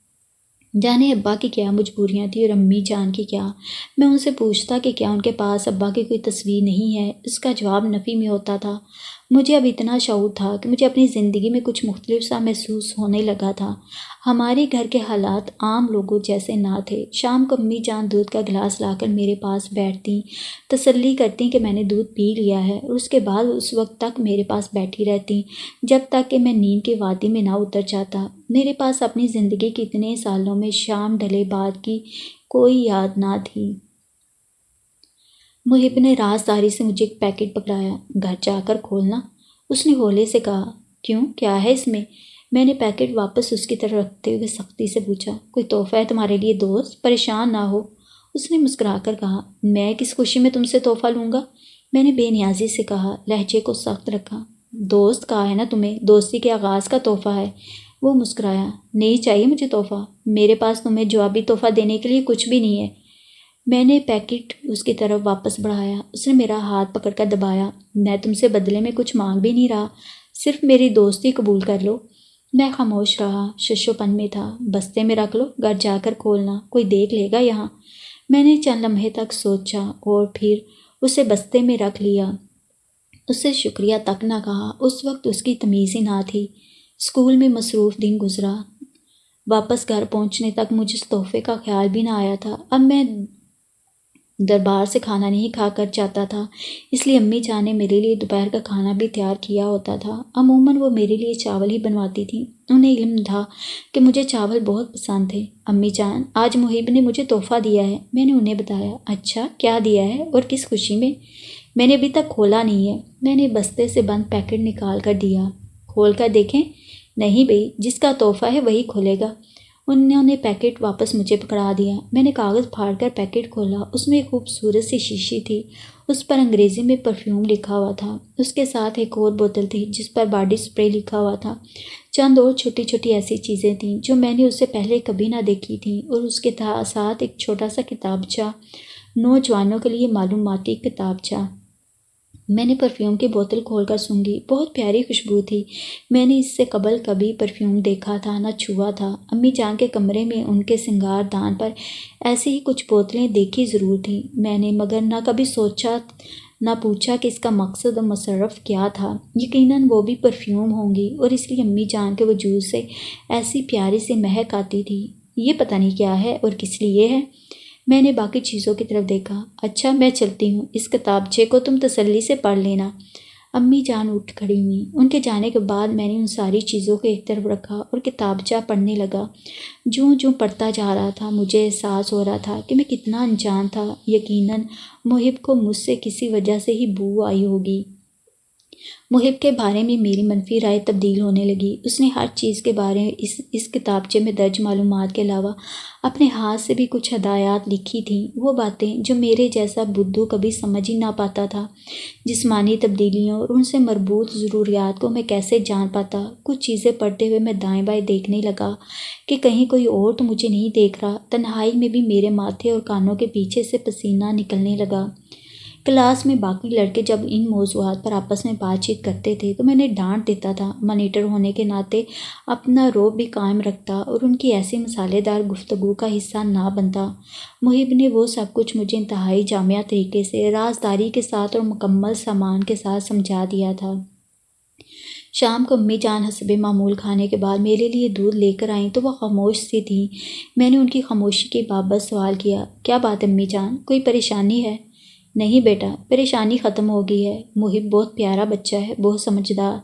جانے ابا کی کیا مجبوریاں تھیں اور امی جان کی کیا۔ میں ان سے پوچھتا کہ کیا ان کے پاس ابا کی کوئی تصویر نہیں ہے، اس کا جواب نفی میں ہوتا تھا۔ مجھے اب اتنا شعور تھا کہ مجھے اپنی زندگی میں کچھ مختلف سا محسوس ہونے لگا تھا۔ ہمارے گھر کے حالات عام لوگوں جیسے نہ تھے۔ شام کو امی جان دودھ کا گلاس لا کر میرے پاس بیٹھتیں، تسلی کرتیں کہ میں نے دودھ پی لیا ہے اور اس کے بعد اس وقت تک میرے پاس بیٹھی رہتیں جب تک کہ میں نیند کی وادی میں نہ اتر جاتا۔ میرے پاس اپنی زندگی کے اتنے سالوں میں شام ڈھلے بعد کی کوئی یاد نہ تھی۔ محب نے رازداری سے مجھے ایک پیکٹ پکڑایا۔ گھر جا کر کھولنا، اس نے ہولے سے کہا۔ کیوں، کیا ہے اس میں؟ میں نے پیکٹ واپس اس کی طرف رکھتے ہوئے سختی سے پوچھا۔ کوئی تحفہ ہے تمہارے لیے دوست، پریشان نہ ہو۔ اس نے مسکرا کر کہا۔ میں کس خوشی میں تم سے تحفہ لوں گا؟ میں نے بے نیازی سے کہا، لہجے کو سخت رکھا۔ دوست کہا ہے نا تمہیں، دوستی کے آغاز کا تحفہ ہے۔ وہ مسکرایا۔ نہیں چاہیے مجھے تحفہ، میرے پاس تمہیں جوابی تحفہ دینے کے لیے کچھ بھی نہیں ہے۔ میں نے پیکٹ اس کی طرف واپس بڑھایا۔ اس نے میرا ہاتھ پکڑ کر دبایا۔ میں تم سے بدلے میں کچھ مانگ بھی نہیں رہا، صرف میری دوستی قبول کر لو۔ میں خاموش رہا، ششو پن میں تھا۔ بستے میں رکھ لو، گھر جا کر کھولنا، کوئی دیکھ لے گا یہاں۔ میں نے چند لمحے تک سوچا اور پھر اسے بستے میں رکھ لیا۔ اس سے شکریہ تک نہ کہا، اس وقت اس کی تمیز ہی نہ تھی۔ اسکول میں مصروف دن گزرا، واپس گھر پہنچنے تک مجھے اس تحفے کا خیال بھی نہ آیا تھا۔ اب میں دربار سے کھانا نہیں کھا کر جاتا تھا، اس لیے امی جان نے میرے لیے دوپہر کا کھانا بھی تیار کیا ہوتا تھا۔ عموماً وہ میرے لیے چاول ہی بنواتی تھیں، انہیں علم تھا کہ مجھے چاول بہت پسند تھے۔ امی جان، آج محب نے مجھے تحفہ دیا ہے، میں نے انہیں بتایا۔ اچھا، کیا دیا ہے اور کس خوشی میں؟ میں نے ابھی تک کھولا نہیں ہے۔ میں نے بستے سے بند پیکٹ نکال کر دیا۔ کھول کر دیکھیں؟ نہیں بھئی، جس کا تحفہ ہے وہی کھولے گا۔ انہوں نے پیکٹ واپس مجھے پکڑا دیا۔ میں نے کاغذ پھاڑ کر پیکٹ کھولا۔ اس میں ایک خوبصورت سی شیشی تھی، اس پر انگریزی میں پرفیوم لکھا ہوا تھا۔ اس کے ساتھ ایک اور بوتل تھی جس پر باڈی سپرے لکھا ہوا تھا۔ چند اور چھوٹی چھوٹی ایسی چیزیں تھیں جو میں نے اس سے پہلے کبھی نہ دیکھی تھیں، اور اس کے ساتھ ایک چھوٹا سا کتابچہ، نوجوانوں کے لیے معلوماتی کتابچہ۔ میں نے پرفیوم کی بوتل کھول کر سونگھی۔ بہت پیاری خوشبو تھی۔ میں نے اس سے قبل کبھی پرفیوم دیکھا تھا نہ چھوا تھا۔ امی جان کے کمرے میں ان کے سنگار دان پر ایسی ہی کچھ بوتلیں دیکھی ضرور تھیں میں نے، مگر نہ کبھی سوچا نہ پوچھا کہ اس کا مقصد و مصرف کیا تھا۔ یقیناً وہ بھی پرفیوم ہوں گی، اور اس لیے امی جان کے وجود سے ایسی پیاری سی مہک آتی تھی۔ یہ پتہ نہیں کیا ہے اور کس لیے ہے۔ میں نے باقی چیزوں کی طرف دیکھا۔ اچھا، میں چلتی ہوں، اس کتابچے کو تم تسلی سے پڑھ لینا۔ امی جان اٹھ کھڑی ہوئیں۔ ان کے جانے کے بعد میں نے ان ساری چیزوں کو ایک طرف رکھا اور کتابچہ پڑھنے لگا۔ جوں جوں پڑھتا جا رہا تھا مجھے احساس ہو رہا تھا کہ میں کتنا انجان تھا۔ یقیناً محب کو مجھ سے کسی وجہ سے ہی بو آئی ہوگی۔ محب کے بارے میں میری منفی رائے تبدیل ہونے لگی۔ اس نے ہر چیز کے بارے میں اس کتابچے میں درج معلومات کے علاوہ اپنے ہاتھ سے بھی کچھ ہدایات لکھی تھیں، وہ باتیں جو میرے جیسا بدھو کبھی سمجھ ہی نہ پاتا تھا۔ جسمانی تبدیلیوں اور ان سے مربوط ضروریات کو میں کیسے جان پاتا؟ کچھ چیزیں پڑھتے ہوئے میں دائیں بائیں دیکھنے لگا کہ کہیں کوئی اور تو مجھے نہیں دیکھ رہا۔ تنہائی میں بھی میرے ماتھے اور کانوں کے پیچھے سے پسینہ نکلنے لگا۔ کلاس میں باقی لڑکے جب ان موضوعات پر آپس میں بات چیت کرتے تھے تو میں انہیں ڈانٹ دیتا تھا، مانیٹر ہونے کے ناطے اپنا رعب بھی قائم رکھتا اور ان کی ایسی مسالے دار گفتگو کا حصہ نہ بنتا۔ محب نے وہ سب کچھ مجھے انتہائی جامع طریقے سے، رازداری کے ساتھ اور مکمل سامان کے ساتھ سمجھا دیا تھا۔ شام کو امی جان حسب معمول کھانے کے بعد میرے لیے دودھ لے کر آئیں تو وہ خاموش سی تھیں۔ میں نے ان کی خاموشی کی بابت سوال کیا۔ کیا بات امی جان، کوئی پریشانی ہے؟ نہیں بیٹا، پریشانی ختم ہو گئی ہے۔ محب بہت پیارا بچہ ہے، بہت سمجھدار۔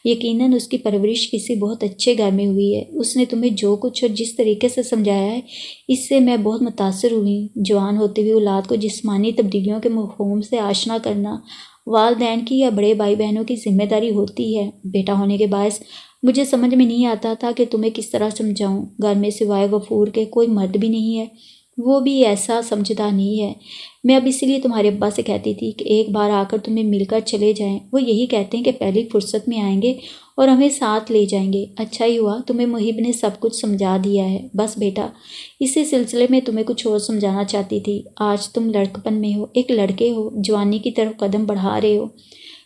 یقیناً اس کی پرورش کسی بہت اچھے گھر میں ہوئی ہے۔ اس نے تمہیں جو کچھ اور جس طریقے سے سمجھایا ہے، اس سے میں بہت متاثر ہوئی۔ جوان ہوتے ہوئے اولاد کو جسمانی تبدیلیوں کے مفہوم سے آشنا کرنا والدین کی یا بڑے بھائی بہنوں کی ذمہ داری ہوتی ہے۔ بیٹا ہونے کے باعث مجھے سمجھ میں نہیں آتا تھا کہ تمہیں کس طرح سمجھاؤں۔ گھر میں سوائے غفور کے کوئی مرد بھی نہیں ہے، وہ بھی ایسا سمجھدار نہیں ہے۔ میں اب اسی لیے تمہارے ابا سے کہتی تھی کہ ایک بار آ کر تمہیں مل کر چلے جائیں۔ وہ یہی کہتے ہیں کہ پہلی فرصت میں آئیں گے اور ہمیں ساتھ لے جائیں گے۔ اچھا ہی ہوا تمہیں محب نے سب کچھ سمجھا دیا ہے۔ بس بیٹا، اسی سلسلے میں تمہیں کچھ اور سمجھانا چاہتی تھی۔ آج تم لڑکپن میں ہو، ایک لڑکے ہو، جوانی کی طرف قدم بڑھا رہے ہو۔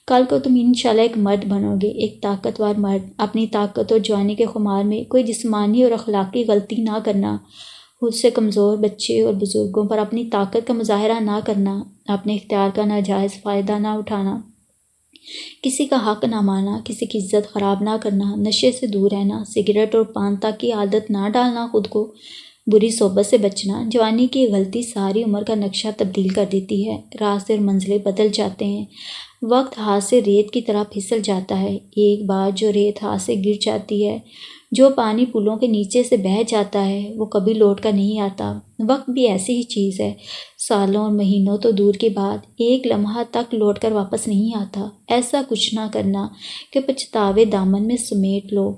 کل کو تم انشاءاللہ ایک مرد بنو گے، ایک طاقتور مرد۔ اپنی طاقت اور جوانی کے خمار میں کوئی جسمانی اور اخلاقی غلطی نہ کرنا۔ خود سے کمزور بچے اور بزرگوں پر اپنی طاقت کا مظاہرہ نہ کرنا، اپنے اختیار کا ناجائز فائدہ نہ اٹھانا، کسی کا حق نہ ماننا، کسی کی عزت خراب نہ کرنا، نشے سے دور رہنا، سگریٹ اور پان تک کی عادت نہ ڈالنا، خود کو بری صحبت سے بچنا۔ جوانی کی غلطی ساری عمر کا نقشہ تبدیل کر دیتی ہے، راستے اور منزلیں بدل جاتے ہیں، وقت ہاتھ سے ریت کی طرح پھسل جاتا ہے۔ ایک بار جو ریت ہاتھ سے گر جاتی ہے، جو پانی پلوں کے نیچے سے بہہ جاتا ہے، وہ کبھی لوٹ کر نہیں آتا۔ وقت بھی ایسی ہی چیز ہے، سالوں اور مہینوں تو دور کی بات، ایک لمحہ تک لوٹ کر واپس نہیں آتا۔ ایسا کچھ نہ کرنا کہ پچھتاوے دامن میں سمیٹ لو۔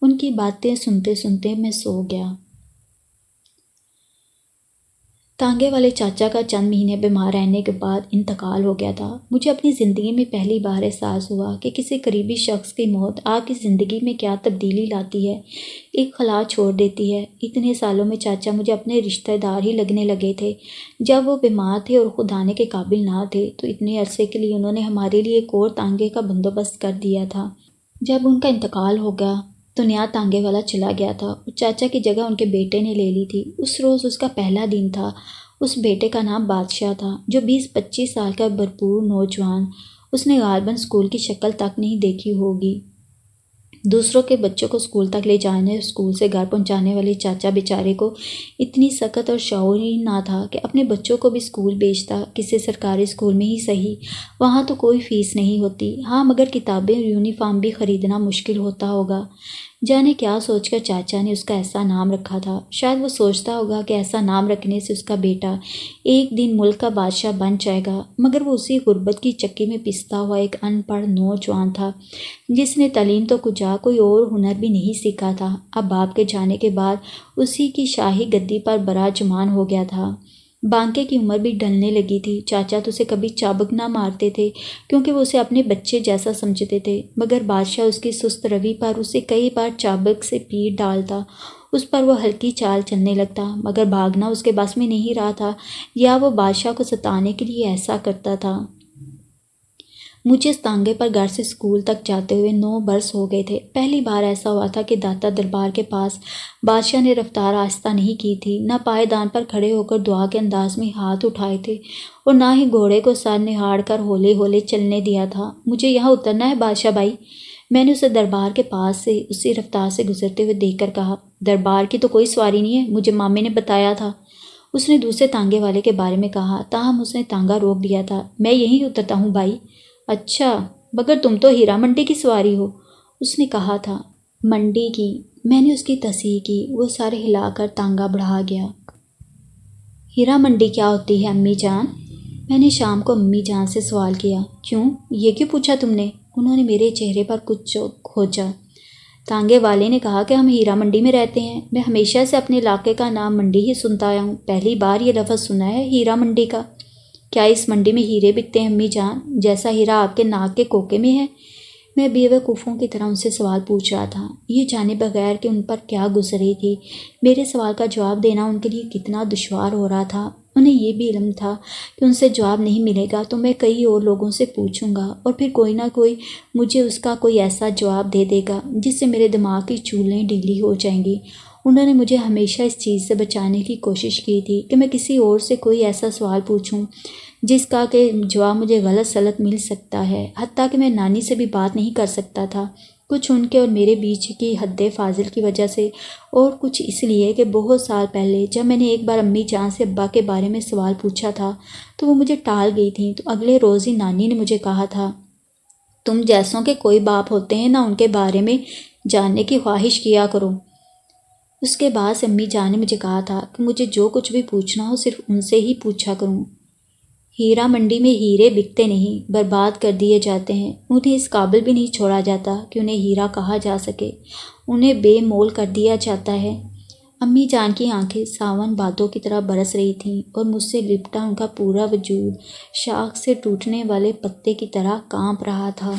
ان کی باتیں سنتے سنتے میں سو گیا۔ تانگے والے چاچا کا چند مہینے بیمار رہنے کے بعد انتقال ہو گیا تھا۔ مجھے اپنی زندگی میں پہلی بار احساس ہوا کہ کسی قریبی شخص کی موت آپ کی زندگی میں کیا تبدیلی لاتی ہے، ایک خلا چھوڑ دیتی ہے۔ اتنے سالوں میں چاچا مجھے اپنے رشتہ دار ہی لگنے لگے تھے۔ جب وہ بیمار تھے اور خود آنے کے قابل نہ تھے تو اتنے عرصے کے لیے انہوں نے ہمارے لیے ایک اور تانگے کا بندوبست کر دیا تھا۔ جب ان کا انتقال ہو گیا تو نیا تانگے والا چلا گیا تھا اور چاچا کی جگہ ان کے بیٹے نے لے لی تھی۔ اس روز اس کا پہلا دن تھا۔ اس بیٹے کا نام بادشاہ تھا، جو 20-25 سال کا بھرپور نوجوان۔ اس نے غالباً اسکول کی شکل تک نہیں دیکھی ہوگی۔ دوسروں کے بچوں کو اسکول تک لے جانے اور اسکول سے گھر پہنچانے والے چاچا بیچارے کو اتنی سخت اور شعور ہی نہ تھا کہ اپنے بچوں کو بھی اسکول بھیجتا، کسی سرکاری اسکول میں ہی صحیح، وہاں تو کوئی فیس نہیں ہوتی، ہاں مگر کتابیں اور یونیفارم بھی خریدنا مشکل ہوتا ہوگا۔ جانے کیا سوچ کر چاچا نے اس کا ایسا نام رکھا تھا، شاید وہ سوچتا ہوگا کہ ایسا نام رکھنے سے اس کا بیٹا ایک دن ملک کا بادشاہ بن جائے گا، مگر وہ اسی غربت کی چکی میں پستا ہوا ایک ان پڑھ نوجوان تھا جس نے تعلیم تو کجا کوئی اور ہنر بھی نہیں سیکھا تھا۔ اب باپ کے جانے کے بعد اسی کی شاہی گدی پر براجمان ہو گیا تھا۔ بانکے کی عمر بھی ڈھلنے لگی تھی، چاچا تو اسے کبھی چابک نہ مارتے تھے کیونکہ وہ اسے اپنے بچے جیسا سمجھتے تھے، مگر بادشاہ اس کی سست روی پر اسے کئی بار چابک سے پیٹ ڈالتا، اس پر وہ ہلکی چال چلنے لگتا، مگر بھاگنا اس کے بس میں نہیں رہا تھا، یا وہ بادشاہ کو ستانے کے لیے ایسا کرتا تھا۔ مجھے اس تانگے پر گھر سے اسکول تک جاتے ہوئے 9 برس ہو گئے تھے۔ پہلی بار ایسا ہوا تھا کہ داتا دربار کے پاس بادشاہ نے رفتار آہستہ نہیں کی تھی، نہ پائیدان پر کھڑے ہو کر دعا کے انداز میں ہاتھ اٹھائے تھے اور نہ ہی گھوڑے کو سر نہاڑ کر ہولے ہولے چلنے دیا تھا۔ مجھے یہاں اترنا ہے بادشاہ بھائی، میں نے اسے دربار کے پاس سے اسی رفتار سے گزرتے ہوئے دیکھ کر کہا۔ دربار کی تو کوئی سواری نہیں ہے، مجھے مامے نے بتایا تھا، اس نے دوسرے تانگے والے کے بارے میں کہا، تاہم اس نے تانگا روک دیا تھا۔ میں یہیں اترتا ہوں بھائی۔ اچھا، مگر تم تو ہیرا منڈی کی سواری ہو، اس نے کہا تھا۔ منڈی کی، میں نے اس کی تصحیح کی۔ وہ سر ہلا کر تانگا بڑھا گیا۔ ہیرا منڈی کیا ہوتی ہے امی جان؟ میں نے شام کو امی جان سے سوال کیا۔ کیوں؟ یہ کیوں پوچھا تم نے؟ انہوں نے میرے چہرے پر کچھ کھوجا۔ تانگے والے نے کہا کہ ہم ہیرا منڈی میں رہتے ہیں، میں ہمیشہ سے اپنے علاقے کا نام منڈی ہی سنتا آیا ہوں، پہلی بار یہ لفظ سنا ہے ہیرا منڈی کا۔ کیا اس منڈی میں ہیرے بکتے ہیں امی جان، جیسا ہیرا آپ کے ناک کے کوکے میں ہے؟ میں بے وقوفوں کی طرح ان سے سوال پوچھ رہا تھا، یہ جانے بغیر کہ ان پر کیا گزری تھی، میرے سوال کا جواب دینا ان کے لیے کتنا دشوار ہو رہا تھا۔ انہیں یہ بھی علم تھا کہ ان سے جواب نہیں ملے گا تو میں کئی اور لوگوں سے پوچھوں گا اور پھر کوئی نہ کوئی مجھے اس کا کوئی ایسا جواب دے دے گا جس سے میرے دماغ کی چولیں ڈھیلی ہو جائیں گی۔ انہوں نے مجھے ہمیشہ اس چیز سے بچانے کی کوشش کی تھی کہ میں کسی اور سے کوئی ایسا سوال پوچھوں جس کا کہ جواب مجھے غلط سلط مل سکتا ہے، حتیٰ کہ میں نانی سے بھی بات نہیں کر سکتا تھا، کچھ ان کے اور میرے بیچ کی حد فاضل کی وجہ سے، اور کچھ اس لیے کہ بہت سال پہلے جب میں نے ایک بار امی جان سے ابا کے بارے میں سوال پوچھا تھا تو وہ مجھے ٹال گئی تھیں، تو اگلے روز ہی نانی نے مجھے کہا تھا، تم جیسوں کے کوئی باپ ہوتے ہیں نہ ان کے بارے میں جاننے کی خواہش کیا کرو۔ اس کے بعد سے امی جان نے مجھے کہا تھا کہ مجھے جو کچھ بھی پوچھنا ہو صرف ان سے ہی پوچھا کروں۔ ہیرا منڈی میں ہیرے بکتے نہیں، برباد کر دیے جاتے ہیں، انہیں اس قابل بھی نہیں چھوڑا جاتا کہ انہیں ہیرا کہا جا سکے، انہیں بے مول کر دیا جاتا ہے۔ امی جان کی آنکھیں ساون بادوں کی طرح برس رہی تھیں اور مجھ سے لپٹا ان کا پورا وجود شاخ سے ٹوٹنے والے پتے کی طرح کانپ رہا تھا۔